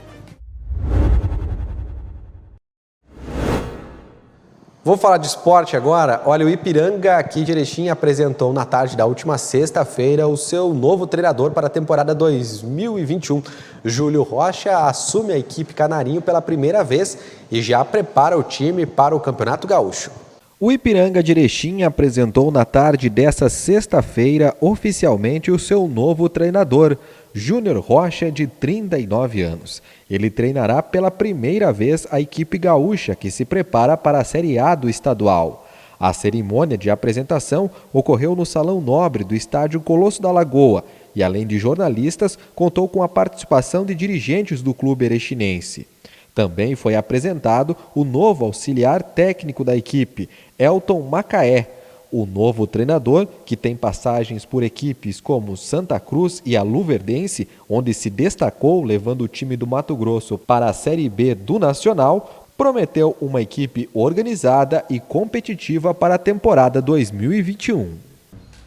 Vou falar de esporte agora. Olha, o Ipiranga aqui de Erechim apresentou na tarde da última sexta-feira o seu novo treinador para a temporada 2021. Júlio Rocha assume a equipe canarinho pela primeira vez e já prepara o time para o Campeonato Gaúcho. O Ipiranga de Erechim apresentou na tarde desta sexta-feira oficialmente o seu novo treinador, Júnior Rocha, de 39 anos. Ele treinará pela primeira vez a equipe gaúcha, que se prepara para a Série A do estadual. A cerimônia de apresentação ocorreu no Salão Nobre do Estádio Colosso da Lagoa e, além de jornalistas, contou com a participação de dirigentes do clube erechinense. Também foi apresentado o novo auxiliar técnico da equipe, Elton Macaé. O novo treinador, que tem passagens por equipes como Santa Cruz e a Luverdense, onde se destacou levando o time do Mato Grosso para a Série B do Nacional, prometeu uma equipe organizada e competitiva para a temporada 2021.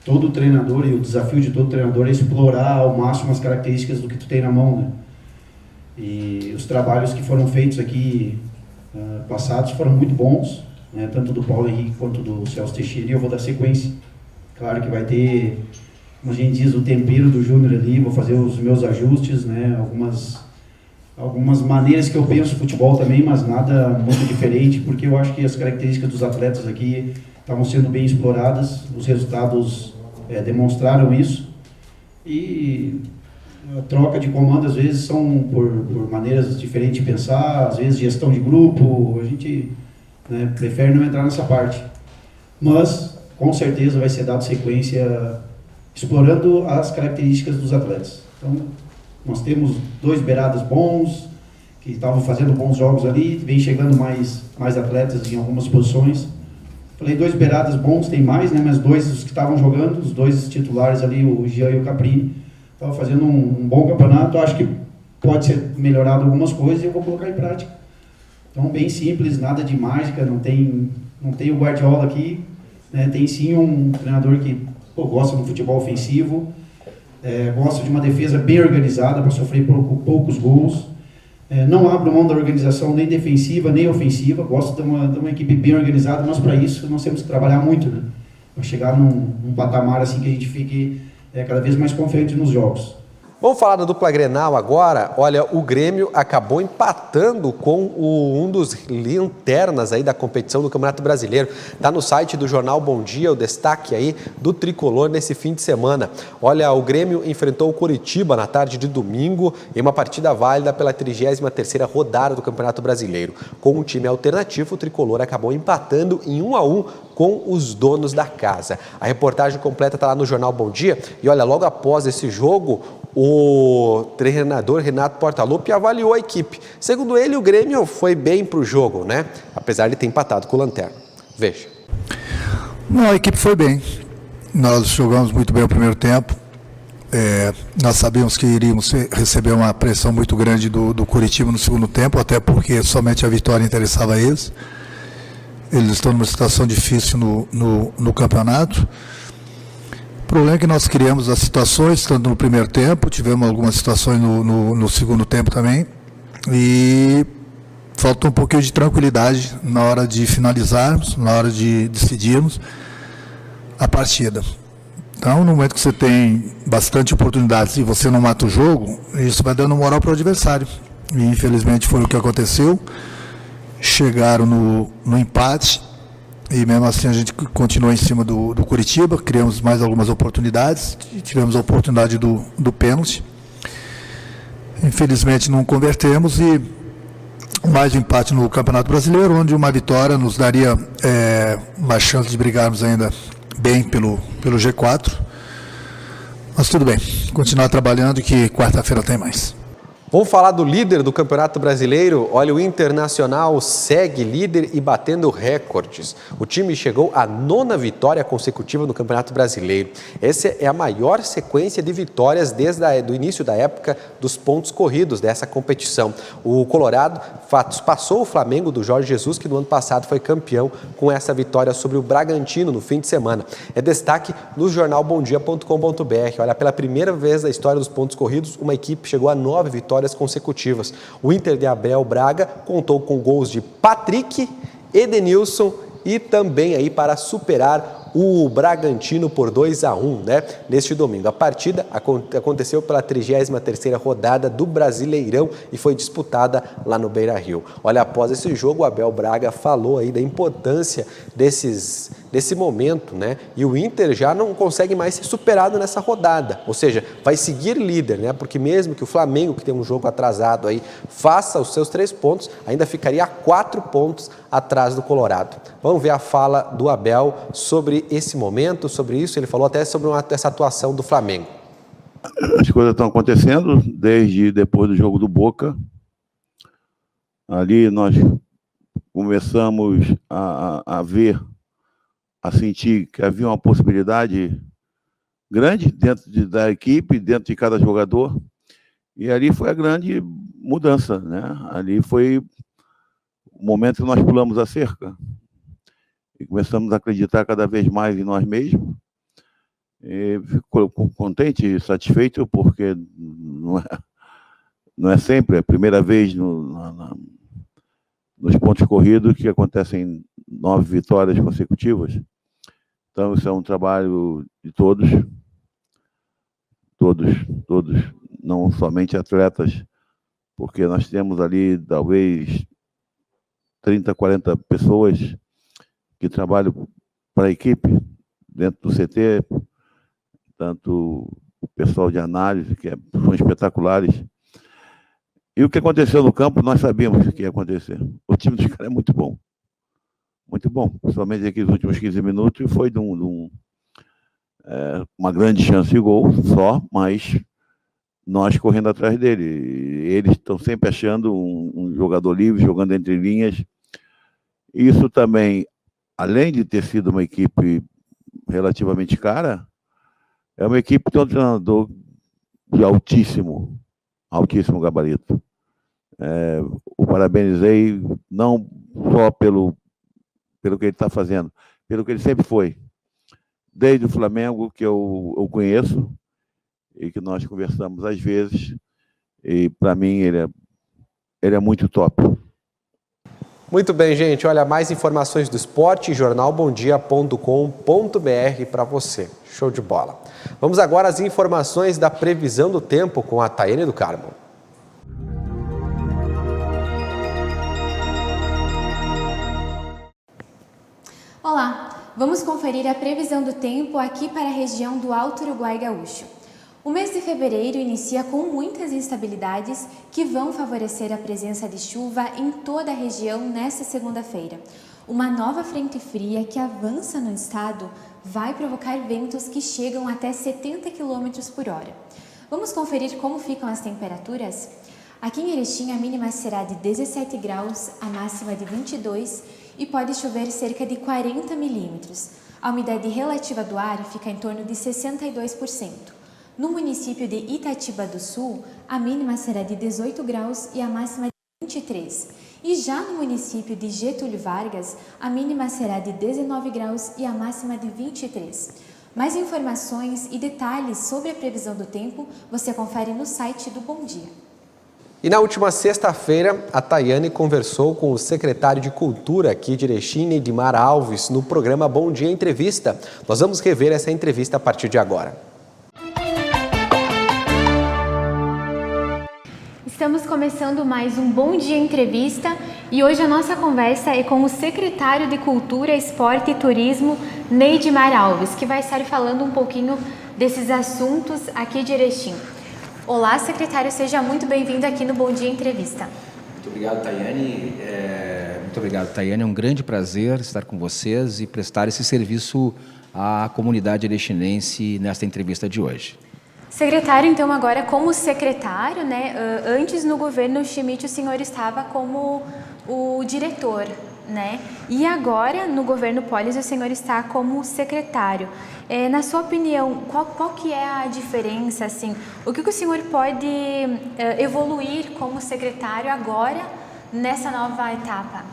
Todo treinador, e o desafio de todo treinador é explorar ao máximo as características do que tu tem na mão, né? E os trabalhos que foram feitos aqui passados foram muito bons, né, tanto do Paulo Henrique quanto do Celso Teixeira, e eu vou dar sequência. Claro que vai ter, como a gente diz, o tempero do Júnior ali, vou fazer os meus ajustes, né, algumas maneiras que eu penso futebol também, mas nada muito diferente, porque eu acho que as características dos atletas aqui estavam sendo bem exploradas, os resultados demonstraram isso, e a troca de comando às vezes são por maneiras diferentes de pensar, às vezes gestão de grupo, a gente prefere não entrar nessa parte, mas com certeza vai ser dado sequência explorando as características dos atletas. Então nós temos 2 beiradas bons, que estavam fazendo bons jogos ali, vem chegando mais atletas em algumas posições. Falei 2 beiradas bons, tem mais, né? Mas 2 os que estavam jogando, os 2 titulares ali, o Jean e o Caprini, estavam fazendo um bom campeonato. Acho que pode ser melhorado algumas coisas e eu vou colocar em prática. Então, bem simples, nada de mágica, não tem o Guardiola aqui, né? Tem sim um treinador que gosta do futebol ofensivo, gosta de uma defesa bem organizada para sofrer poucos gols, não abro mão da organização nem defensiva nem ofensiva, gosto de uma equipe bem organizada, mas para isso nós temos que trabalhar muito, né? Para chegar num patamar assim que a gente fique cada vez mais confiante nos jogos. Vamos falar da dupla Grenal agora. Olha, o Grêmio acabou empatando com um dos lanternas aí da competição do Campeonato Brasileiro. Está no site do Jornal Bom Dia, o destaque aí do Tricolor nesse fim de semana. Olha, o Grêmio enfrentou o Coritiba na tarde de domingo em uma partida válida pela 33ª rodada do Campeonato Brasileiro. Com um time alternativo, o Tricolor acabou empatando em 1-1 com os donos da casa. A reportagem completa está lá no Jornal Bom Dia. E olha, logo após esse jogo, o treinador Renato Portaluppi avaliou a equipe. Segundo ele, o Grêmio foi bem para o jogo, né? Apesar de ter empatado com o Lanterna. Veja. Não, a equipe foi bem. nós jogamos muito bem o primeiro tempo. Nós sabíamos que iríamos receber uma pressão muito grande do Curitiba no segundo tempo, até porque somente a vitória interessava a eles. Eles estão numa situação difícil no campeonato. O problema é que nós criamos as situações, tanto no primeiro tempo, tivemos algumas situações no segundo tempo também, e faltou um pouquinho de tranquilidade na hora de finalizarmos, na hora de decidirmos a partida. Então, no momento que você tem bastante oportunidades e você não mata o jogo, isso vai dando moral para o adversário. E, infelizmente, foi o que aconteceu. Chegaram no empate e, mesmo assim, a gente continuou em cima do Curitiba, criamos mais algumas oportunidades e tivemos a oportunidade do pênalti. Infelizmente, não convertemos e mais um empate no Campeonato Brasileiro, onde uma vitória nos daria uma chance de brigarmos ainda bem pelo G4, mas tudo bem, continuar trabalhando que quarta-feira tem mais. Vamos falar do líder do Campeonato Brasileiro. Olha, o Internacional segue líder e batendo recordes. O time chegou à 9ª vitória consecutiva no Campeonato Brasileiro. Essa é a maior sequência de vitórias desde o início da época dos pontos corridos dessa competição. O Colorado passou o Flamengo do Jorge Jesus, que no ano passado foi campeão com essa vitória sobre o Bragantino no fim de semana. É destaque no jornal bomdia.com.br. Olha, pela primeira vez na história dos pontos corridos, uma equipe chegou a 9 vitórias consecutivas. O Inter de Abel Braga contou com gols de Patrick, Edenilson e também aí para superar o Bragantino por 2-1, né? Neste domingo. A partida aconteceu pela 33ª rodada do Brasileirão e foi disputada lá no Beira-Rio. Olha, após esse jogo, o Abel Braga falou aí da importância desse momento, né? E o Inter já não consegue mais ser superado nessa rodada, ou seja, vai seguir líder, né? Porque mesmo que o Flamengo, que tem um jogo atrasado aí, faça os seus 3 pontos, ainda ficaria a 4 pontos atrás do Colorado. Vamos ver a fala do Abel sobre esse momento, sobre isso. Ele falou até sobre essa atuação do Flamengo. As coisas estão acontecendo desde depois do jogo do Boca. Ali nós começamos a ver, a sentir que havia uma possibilidade grande dentro da equipe, dentro de cada jogador. E ali foi a grande mudança, né? Ali foi o momento que nós pulamos a cerca e começamos a acreditar cada vez mais em nós mesmos. E fico contente e satisfeito, porque não é sempre, é a primeira vez nos pontos corridos que acontecem 9 vitórias consecutivas. Então, isso é um trabalho de todos, não somente atletas, porque nós temos ali, talvez, 30, 40 pessoas que trabalham para a equipe, dentro do CT, tanto o pessoal de análise, que são espetaculares. E o que aconteceu no campo, nós sabíamos o que ia acontecer. O time dos caras é muito bom, principalmente aqui nos últimos 15 minutos, e foi uma grande chance de gol só, mas nós correndo atrás dele. Eles estão sempre achando um jogador livre, jogando entre linhas. Isso também, além de ter sido uma equipe relativamente cara, é uma equipe que tem um treinador de altíssimo gabarito. O parabenizei não só pelo que ele está fazendo, pelo que ele sempre foi. Desde o Flamengo, que eu conheço, e que nós conversamos às vezes, e para mim ele é muito top. Muito bem, gente. Olha, mais informações do esporte, jornalbomdia.com.br para você. Show de bola. Vamos agora às informações da previsão do tempo com a Taiane do Carmo. Olá, vamos conferir a previsão do tempo aqui para a região do Alto Uruguai Gaúcho. O mês de fevereiro inicia com muitas instabilidades que vão favorecer a presença de chuva em toda a região nesta segunda-feira. Uma nova frente fria que avança no estado vai provocar ventos que chegam até 70 km por hora. Vamos conferir como ficam as temperaturas? Aqui em Erechim a mínima será de 17 graus, a máxima de 22 e pode chover cerca de 40 milímetros. A umidade relativa do ar fica em torno de 62%. No município de Itatiba do Sul, a mínima será de 18 graus e a máxima de 23. E já no município de Getúlio Vargas, a mínima será de 19 graus e a máxima de 23. Mais informações e detalhes sobre a previsão do tempo você confere no site do Bom Dia. E na última sexta-feira, a Tayane conversou com o secretário de Cultura aqui de Erechim, Neidmar Alves, no programa Bom Dia Entrevista. Nós vamos rever essa entrevista a partir de agora. Estamos começando mais um Bom Dia Entrevista e hoje a nossa conversa é com o secretário de Cultura, Esporte e Turismo, Neidmar Alves, que vai estar falando um pouquinho desses assuntos aqui de Erechim. Olá, secretário, seja muito bem-vindo aqui no Bom Dia Entrevista. Muito obrigado, Tayane. Muito obrigado, Tayane. É um grande prazer estar com vocês e prestar esse serviço à comunidade erechinense nesta entrevista de hoje. Secretário, então agora como secretário, né? Antes no governo Schmidt o senhor estava como o diretor, né? E agora no governo Polis o senhor está como secretário. Na sua opinião, qual que é a diferença, assim? O que o senhor pode evoluir como secretário agora nessa nova etapa?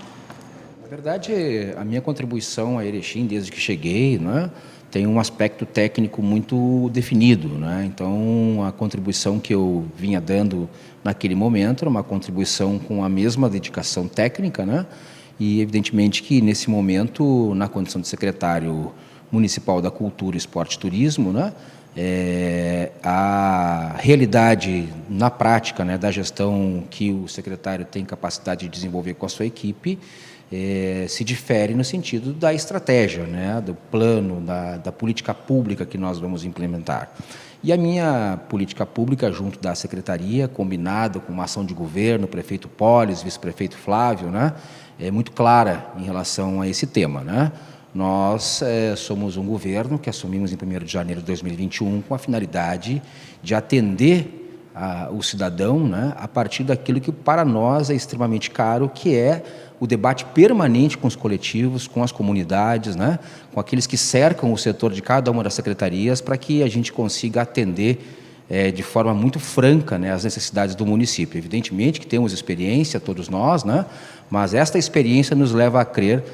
Na verdade, a minha contribuição a Erechim desde que cheguei, né? Tem um aspecto técnico muito definido, né? Então, a contribuição que eu vinha dando naquele momento era uma contribuição com a mesma dedicação técnica, né? E, evidentemente, que nesse momento, na condição de secretário municipal da Cultura, Esporte e Turismo, né? A realidade na prática, né, da gestão que o secretário tem capacidade de desenvolver com a sua equipe se difere no sentido da estratégia, né, do plano, da política pública que nós vamos implementar. E a minha política pública, junto da secretaria, combinado com uma ação de governo, prefeito Polis, vice-prefeito Flávio, né, é muito clara em relação a esse tema, né? Nós somos um governo que assumimos em 1º de janeiro de 2021 com a finalidade de atender o cidadão, né, a partir daquilo que para nós é extremamente caro, que é o debate permanente com os coletivos, com as comunidades, né, com aqueles que cercam o setor de cada uma das secretarias, para que a gente consiga atender de forma muito franca, né, as necessidades do município. Evidentemente que temos experiência, todos nós, né, mas esta experiência nos leva a crer,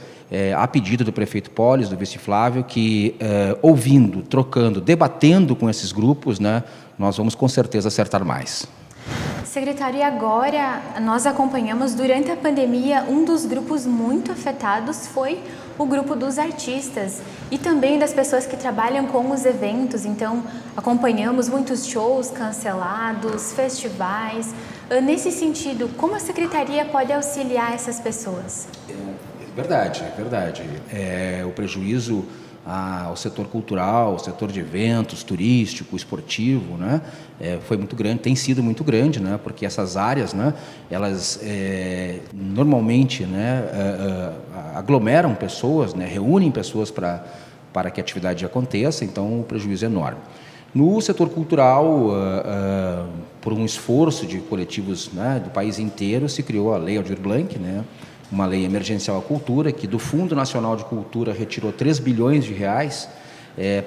a pedido do prefeito Polis, do vice Flávio, que ouvindo, trocando, debatendo com esses grupos, né, nós vamos com certeza acertar mais. Secretário, e agora nós acompanhamos durante a pandemia um dos grupos muito afetados foi o grupo dos artistas e também das pessoas que trabalham com os eventos. Então, acompanhamos muitos shows cancelados, festivais. Nesse sentido, como a secretaria pode auxiliar essas pessoas? Verdade, é verdade. O prejuízo ao setor cultural, ao setor de eventos, turístico, esportivo, né, foi muito grande, tem sido muito grande, né, porque essas áreas, né, elas normalmente, né, aglomeram pessoas, né, reúnem pessoas para que a atividade aconteça, então o prejuízo é enorme. No setor cultural, por um esforço de coletivos, né, do país inteiro, se criou a Lei Aldir Blanc, né, uma lei emergencial à cultura, que do Fundo Nacional de Cultura retirou 3 bilhões de reais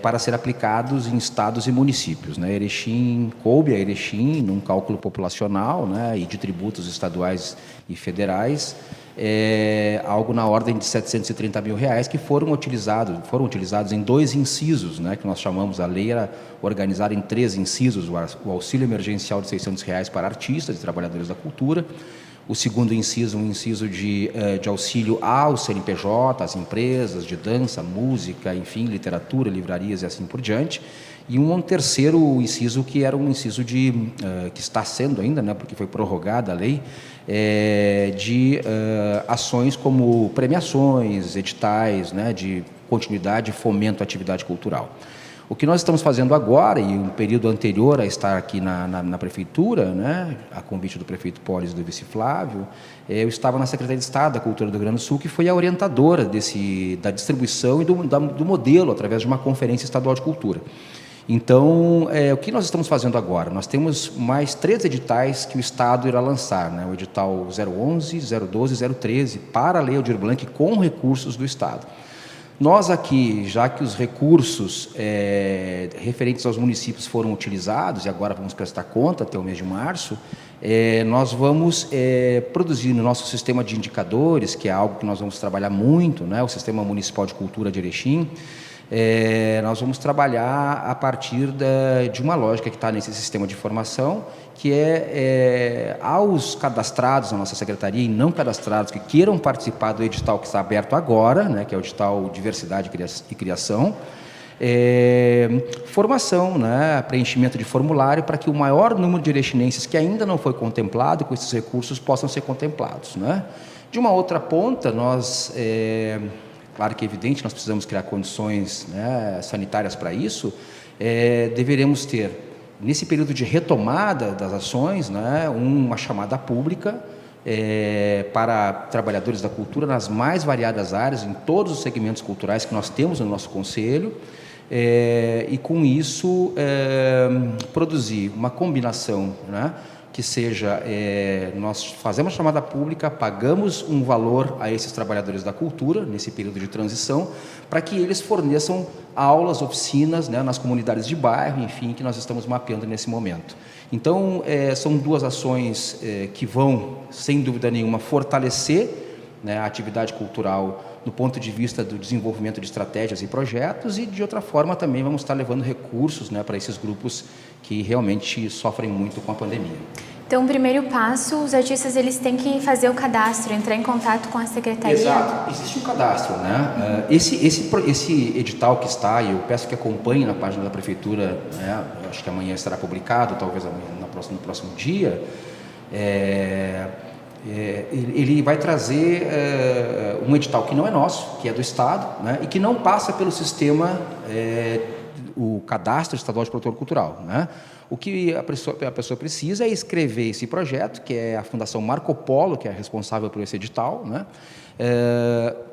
para ser aplicados em estados e municípios, né? Erechim, coube a Erechim, num cálculo populacional, né, e de tributos estaduais e federais, algo na ordem de 730 mil reais que foram utilizados em 2 incisos, né, que nós chamamos, a lei era organizada em 3 incisos, o auxílio emergencial de 600 reais para artistas e trabalhadores da cultura, o segundo inciso, um inciso de auxílio aos CNPJ, às empresas de dança, música, enfim, literatura, livrarias e assim por diante. E um terceiro inciso que era um inciso que está sendo ainda, né, porque foi prorrogada a lei, de ações como premiações, editais, né, de continuidade e fomento à atividade cultural. O que nós estamos fazendo agora, e um período anterior a estar aqui na prefeitura, né, a convite do prefeito Polis e do vice Flávio, eu estava na Secretaria de Estado da Cultura do Rio Grande do Sul, que foi a orientadora da distribuição e do modelo, através de uma conferência estadual de cultura. Então, o que nós estamos fazendo agora? Nós temos mais 3 editais que o Estado irá lançar, né, o edital 011, 012 e 013, para a Lei Aldir Blanc, com recursos do Estado. Nós aqui, já que os recursos referentes aos municípios foram utilizados, e agora vamos prestar conta até o mês de março, nós vamos produzir no nosso sistema de indicadores, que é algo que nós vamos trabalhar muito, né, o Sistema Municipal de Cultura de Erechim. Nós vamos trabalhar a partir de uma lógica que está nesse sistema de informação, que aos cadastrados na nossa secretaria e não cadastrados que queiram participar do edital que está aberto agora, né, que é o edital Diversidade e Criação, formação, né, preenchimento de formulário para que o maior número de erechinenses que ainda não foi contemplado com esses recursos possam ser contemplados, né? De uma outra ponta, nós... Claro que é evidente, nós precisamos criar condições, né, sanitárias para isso, deveremos ter, nesse período de retomada das ações, né, uma chamada pública para trabalhadores da cultura nas mais variadas áreas, em todos os segmentos culturais que nós temos no nosso conselho, e com isso produzir uma combinação, né, que seja, nós fazemos chamada pública, pagamos um valor a esses trabalhadores da cultura, nesse período de transição, para que eles forneçam aulas, oficinas, né, nas comunidades de bairro, enfim, que nós estamos mapeando nesse momento. Então, são duas ações que vão, sem dúvida nenhuma, fortalecer, né, a atividade cultural do ponto de vista do desenvolvimento de estratégias e projetos, e de outra forma também vamos estar levando recursos, né, para esses grupos que realmente sofrem muito com a pandemia. Então, o primeiro passo, os artistas eles têm que fazer o cadastro, entrar em contato com a secretaria. Exato, existe um cadastro, né? Esse edital que está, e eu peço que acompanhe na página da prefeitura, né? Acho que amanhã estará publicado, talvez amanhã, no próximo dia. Ele vai trazer um edital que não é nosso, que é do Estado, né, e que não passa pelo sistema, o Cadastro Estadual de Produtor Cultural, né? O que a pessoa precisa é escrever esse projeto, que é a Fundação Marco Polo, que é responsável por esse edital, né,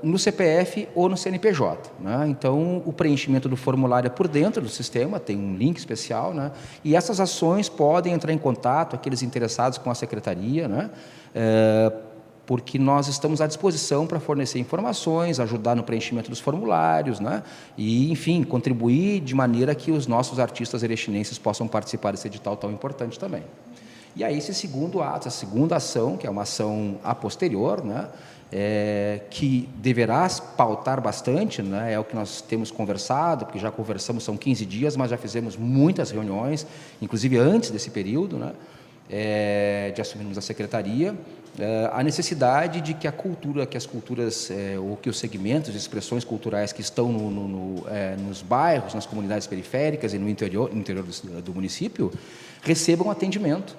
no CPF ou no CNPJ, né? Então, o preenchimento do formulário é por dentro do sistema, tem um link especial, né? E essas ações podem entrar em contato, aqueles interessados com a secretaria, né? Porque nós estamos à disposição para fornecer informações, ajudar no preenchimento dos formulários, né? E, enfim, contribuir de maneira que os nossos artistas erechinenses possam participar desse edital tão importante também. E aí, esse segundo ato, a segunda ação, que é uma ação a posterior, né? Que deverá pautar bastante, né? É o que nós temos conversado, porque já conversamos, são 15 dias, mas já fizemos muitas reuniões, inclusive antes desse período, né? De assumirmos a secretaria, a necessidade de que a cultura, que as culturas, ou que os segmentos de expressões culturais que estão nos bairros, nas comunidades periféricas e no interior do município, recebam atendimento.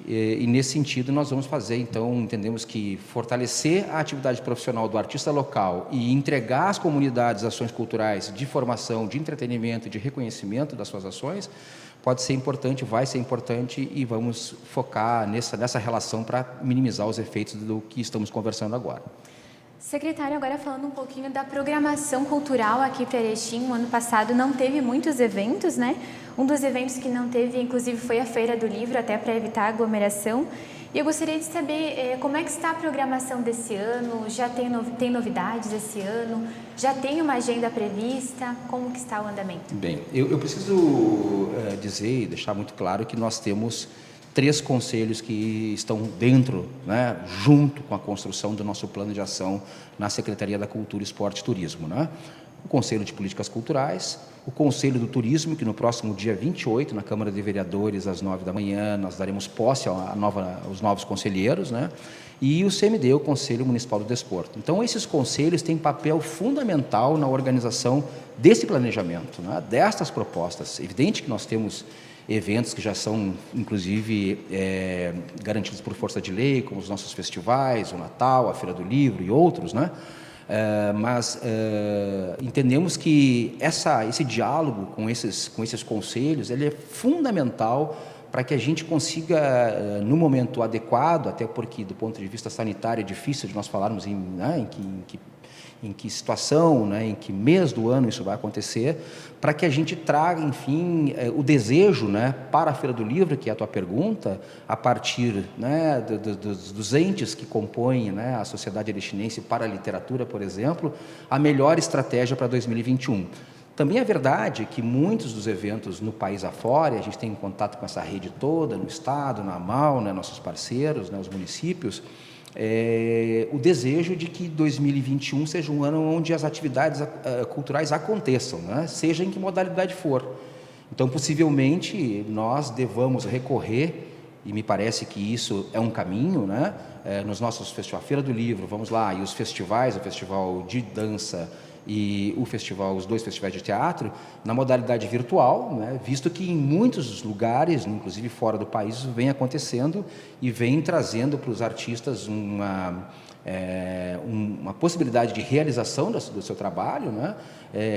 E nesse sentido nós vamos fazer, então, entendemos que fortalecer a atividade profissional do artista local e entregar às comunidades ações culturais de formação, de entretenimento, de reconhecimento das suas ações, pode ser importante, vai ser importante, e vamos focar nessa relação para minimizar os efeitos do que estamos conversando agora. Secretário, agora falando um pouquinho da programação cultural aqui para Erechim, o ano passado não teve muitos eventos, né? Um dos eventos que não teve, inclusive, foi a Feira do Livro, até para evitar aglomeração. E eu gostaria de saber como é que está a programação desse ano, já tem novidades esse ano, já tem uma agenda prevista, como que está o andamento? Bem, eu preciso dizer e deixar muito claro que nós temos 3 conselhos que estão dentro, né, junto com a construção do nosso plano de ação na Secretaria da Cultura, Esporte e Turismo, né? O Conselho de Políticas Culturais, o Conselho do Turismo, que no próximo dia 28, na Câmara de Vereadores, às 9 da manhã, nós daremos posse aos novos conselheiros, né? E o CMD, o Conselho Municipal do Desporto. Então, esses conselhos têm papel fundamental na organização desse planejamento, né, destas propostas. É evidente que nós temos eventos que já são, inclusive, garantidos por força de lei, como os nossos festivais, o Natal, a Feira do Livro e outros, né? Mas entendemos que esse diálogo com esses conselhos, ele é fundamental para que a gente consiga, no momento adequado, até porque do ponto de vista sanitário é difícil de nós falarmos em que em que situação, né, em que mês do ano isso vai acontecer, para que a gente traga, enfim, o desejo, né, para a Feira do Livro, que é a tua pergunta, a partir, né, dos entes que compõem, né, a Sociedade Erechinense para a Literatura, por exemplo, a melhor estratégia para 2021. Também é verdade que muitos dos eventos no país afora, e a gente tem contato com essa rede toda, no Estado, na AMAL, né, nossos parceiros, né, os municípios, o desejo de que 2021 seja um ano onde as atividades culturais aconteçam, né? Seja em que modalidade for. Então, possivelmente, nós devamos recorrer, e me parece que isso é um caminho, né? Nos nossos festivais, Feira do Livro, vamos lá, e os festivais, o Festival de Dança e os 2 festivais de teatro, na modalidade virtual, né, visto que em muitos lugares, inclusive fora do país, isso vem acontecendo e vem trazendo para os artistas uma possibilidade de realização do seu trabalho, né,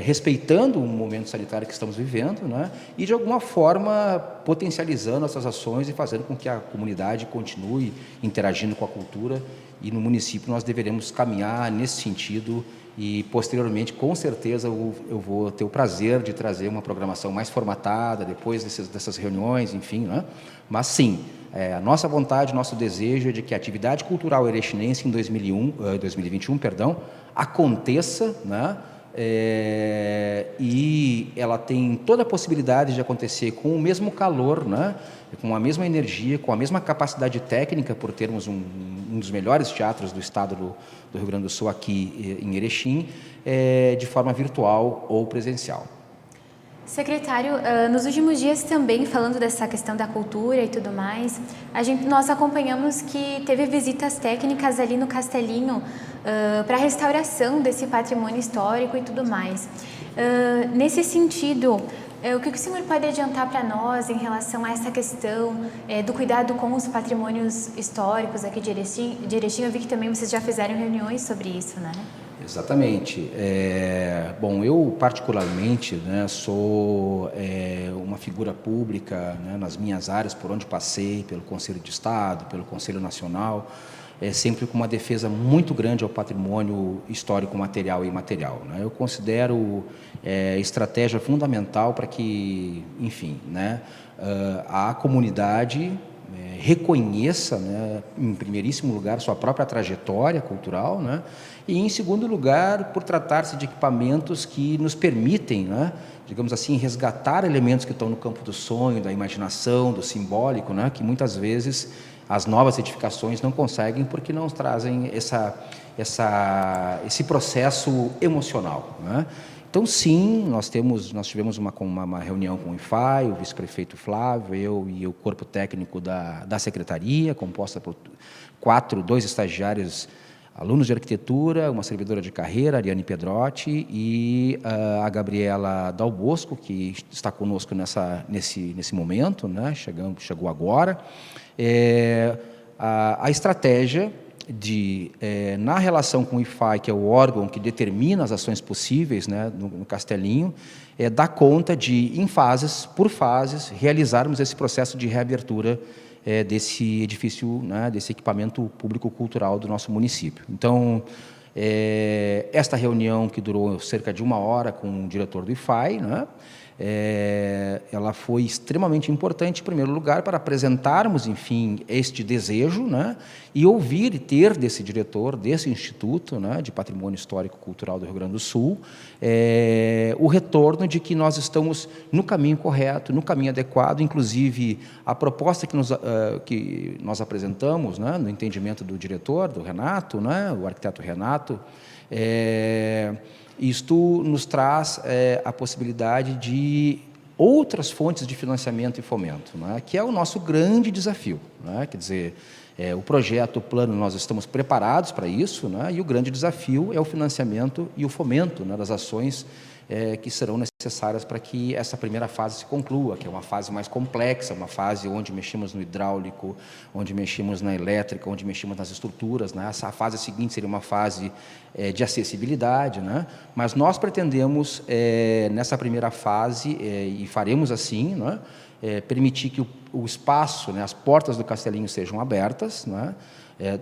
respeitando o momento sanitário que estamos vivendo, né, e de alguma forma potencializando essas ações e fazendo com que a comunidade continue interagindo com a cultura, e no município nós deveremos caminhar nesse sentido. E, posteriormente, com certeza, eu vou ter o prazer de trazer uma programação mais formatada, depois dessas reuniões, enfim, né? Mas, sim, a nossa vontade, nosso desejo é de que a atividade cultural erechinense em 2021 aconteça, né? E ela tem toda a possibilidade de acontecer com o mesmo calor, né? Com a mesma energia, com a mesma capacidade técnica, por termos um dos melhores teatros do estado do Rio Grande do Sul aqui em Erechim, de forma virtual ou presencial. Secretário, nos últimos dias também, falando dessa questão da cultura e tudo mais, nós acompanhamos que teve visitas técnicas ali no Castelinho para a restauração desse patrimônio histórico e tudo mais. Nesse sentido, o que o senhor pode adiantar para nós em relação a essa questão do cuidado com os patrimônios históricos aqui de Erechim? Eu vi que também vocês já fizeram reuniões sobre isso, né? Exatamente. Bom, eu particularmente, né, sou uma figura pública, né, nas minhas áreas por onde passei, pelo Conselho de Estado, pelo Conselho Nacional, sempre com uma defesa muito grande ao patrimônio histórico material e imaterial, né? Eu considero estratégia fundamental para que, enfim, né, a comunidade reconheça, né, em primeiríssimo lugar, sua própria trajetória cultural, né, e, em segundo lugar, por tratar-se de equipamentos que nos permitem, né, digamos assim, resgatar elementos que estão no campo do sonho, da imaginação, do simbólico, né, que muitas vezes as novas edificações não conseguem porque não trazem esse processo emocional, né? Então, sim, nós tivemos uma reunião com o IFAI, o vice-prefeito Flávio, eu e o corpo técnico da secretaria, composta por 2 estagiários, alunos de arquitetura, uma servidora de carreira, Ariane Pedrotti, e a Gabriela Dal Bosco, que está conosco nesse momento, né? Chegou agora. A estratégia na relação com o IFAI, que é o órgão que determina as ações possíveis, né, no Castelinho, dar conta de, por fases, realizarmos esse processo de reabertura desse edifício, né, desse equipamento público-cultural do nosso município. Então, esta reunião, que durou cerca de 1 hora com o diretor do IFAI, né, ela foi extremamente importante, em primeiro lugar, para apresentarmos, enfim, este desejo, né, e ouvir e ter desse diretor, desse Instituto, né, de Patrimônio Histórico e Cultural do Rio Grande do Sul, o retorno de que nós estamos no caminho correto, no caminho adequado. Inclusive, a proposta que nós apresentamos, né, no entendimento do diretor, do Renato, né, o arquiteto Renato, isto nos traz a possibilidade de outras fontes de financiamento e fomento, né, que é o nosso grande desafio, né? Quer dizer, o projeto, o plano, nós estamos preparados para isso, né, e o grande desafio é o financiamento e o fomento, né, das ações que serão necessárias para que essa primeira fase se conclua, que é uma fase mais complexa, uma fase onde mexemos no hidráulico, onde mexemos na elétrica, onde mexemos nas estruturas, né? Essa fase seguinte seria uma fase de acessibilidade, né? Mas nós pretendemos, nessa primeira fase, e faremos assim, né, permitir que o espaço, né, as portas do Castelinho sejam abertas, né,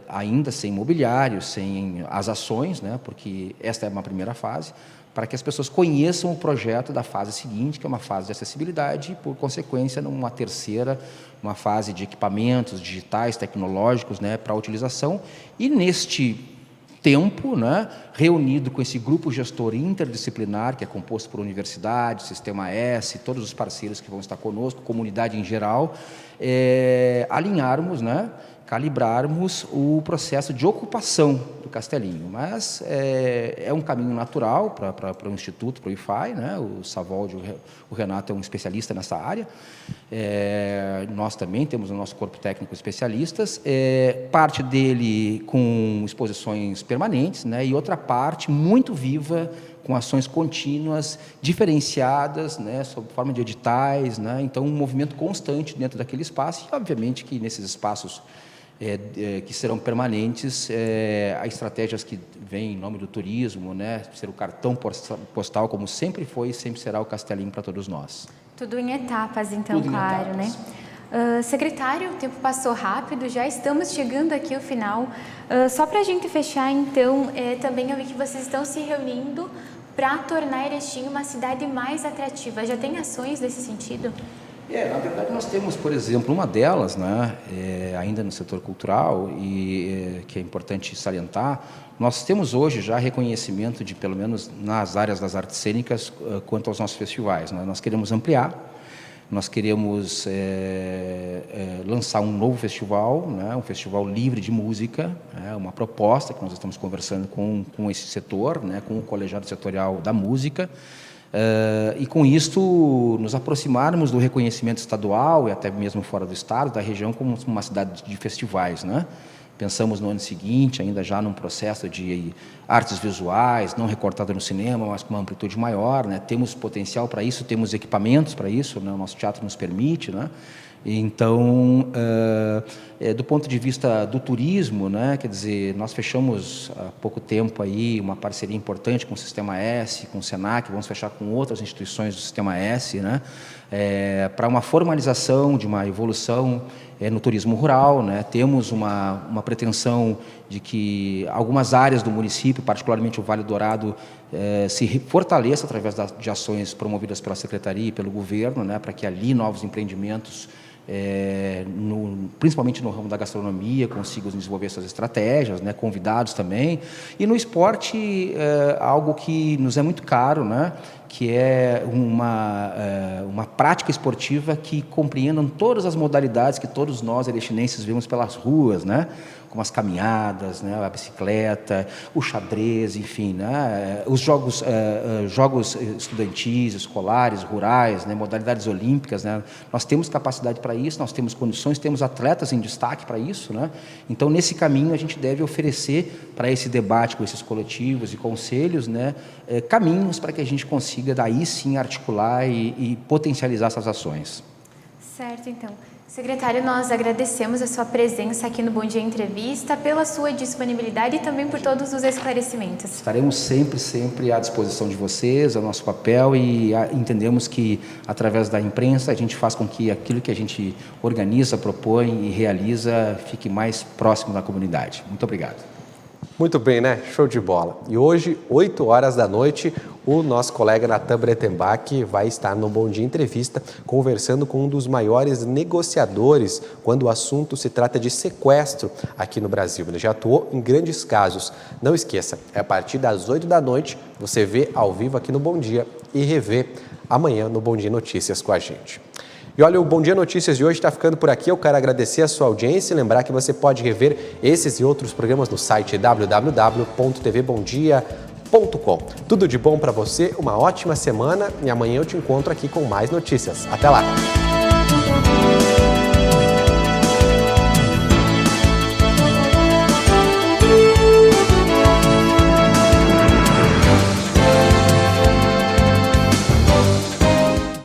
ainda sem mobiliário, sem as ações, né, porque esta é uma primeira fase, para que as pessoas conheçam o projeto da fase seguinte, que é uma fase de acessibilidade, e, por consequência, numa terceira, uma fase de equipamentos digitais, tecnológicos, né, para utilização. E neste tempo, né, reunido com esse grupo gestor interdisciplinar, que é composto por universidade, Sistema S, todos os parceiros que vão estar conosco, comunidade em geral, alinharmos, né, calibrarmos o processo de ocupação do Castelinho. Mas é um caminho natural para o Instituto, para o IFAI, né? O Savoldi, o Renato é um especialista nessa área. Nós também temos no nosso corpo técnico especialistas, parte dele com exposições permanentes, né? E outra parte muito viva, com ações contínuas, diferenciadas, né, sob forma de editais, né? Então, um movimento constante dentro daquele espaço, e obviamente que nesses espaços que serão permanentes, há estratégias que vêm em nome do turismo, né, ser o cartão postal, como sempre foi e sempre será o Castelinho para todos nós. Tudo em etapas, então, Tudo claro, em etapas. Né? Secretário, o tempo passou rápido, já estamos chegando aqui ao final. Só para a gente fechar, então, também eu vi que vocês estão se reunindo para tornar Erechim uma cidade mais atrativa. Já tem ações nesse sentido? Na verdade, nós temos, por exemplo, uma delas, né, ainda no setor cultural, e que é importante salientar, nós temos hoje já reconhecimento de, pelo menos nas áreas das artes cênicas, quanto aos nossos festivais, né? Nós queremos ampliar, nós queremos lançar um novo festival, né, um festival livre de música, uma proposta que nós estamos conversando com esse setor, né, com o colegiado setorial da música, e com isto nos aproximarmos do reconhecimento estadual e até mesmo fora do estado, da região, como uma cidade de festivais, né? Pensamos no ano seguinte, ainda já num processo de artes visuais, não recortada no cinema, mas com uma amplitude maior, né? Temos potencial para isso, temos equipamentos para isso, né? O nosso teatro nos permite, né? Então, do ponto de vista do turismo, né, quer dizer, nós fechamos há pouco tempo aí uma parceria importante com o Sistema S, com o Senac, vamos fechar com outras instituições do Sistema S, né, para uma formalização de uma evolução no turismo rural, né. Temos uma pretensão de que algumas áreas do município, particularmente o Vale do Dourado, se fortaleça através de ações promovidas pela Secretaria e pelo governo, né, para que ali novos empreendimentos, principalmente no ramo da gastronomia, consigam desenvolver essas estratégias, né, convidados também. E no esporte, algo que nos é muito caro, né, que é uma prática esportiva que compreendam todas as modalidades que todos nós, erechinenses, vemos pelas ruas, né, como as caminhadas, né, a bicicleta, o xadrez, enfim, né, os jogos estudantis, escolares, rurais, né, modalidades olímpicas, né, nós temos capacidade para isso, nós temos condições, temos atletas em destaque para isso, né, então nesse caminho a gente deve oferecer para esse debate com esses coletivos e conselhos, né, caminhos para que a gente consiga daí sim articular e potencializar essas ações. Certo, então. Secretário, nós agradecemos a sua presença aqui no Bom Dia Entrevista, pela sua disponibilidade e também por todos os esclarecimentos. Estaremos sempre à disposição de vocês, é o nosso papel, e entendemos que, através da imprensa, a gente faz com que aquilo que a gente organiza, propõe e realiza fique mais próximo da comunidade. Muito obrigado. Muito bem, né? Show de bola. E hoje, 8 horas da noite, o nosso colega Natan Breitenbach vai estar no Bom Dia Entrevista conversando com um dos maiores negociadores quando o assunto se trata de sequestro aqui no Brasil. Ele já atuou em grandes casos. Não esqueça, é a partir das 8 da noite, você vê ao vivo aqui no Bom Dia e revê amanhã no Bom Dia Notícias com a gente. E olha, o Bom Dia Notícias de hoje está ficando por aqui. Eu quero agradecer a sua audiência e lembrar que você pode rever esses e outros programas no site www.tvbomdia.com. Tudo de bom para você, uma ótima semana e amanhã eu te encontro aqui com mais notícias. Até lá!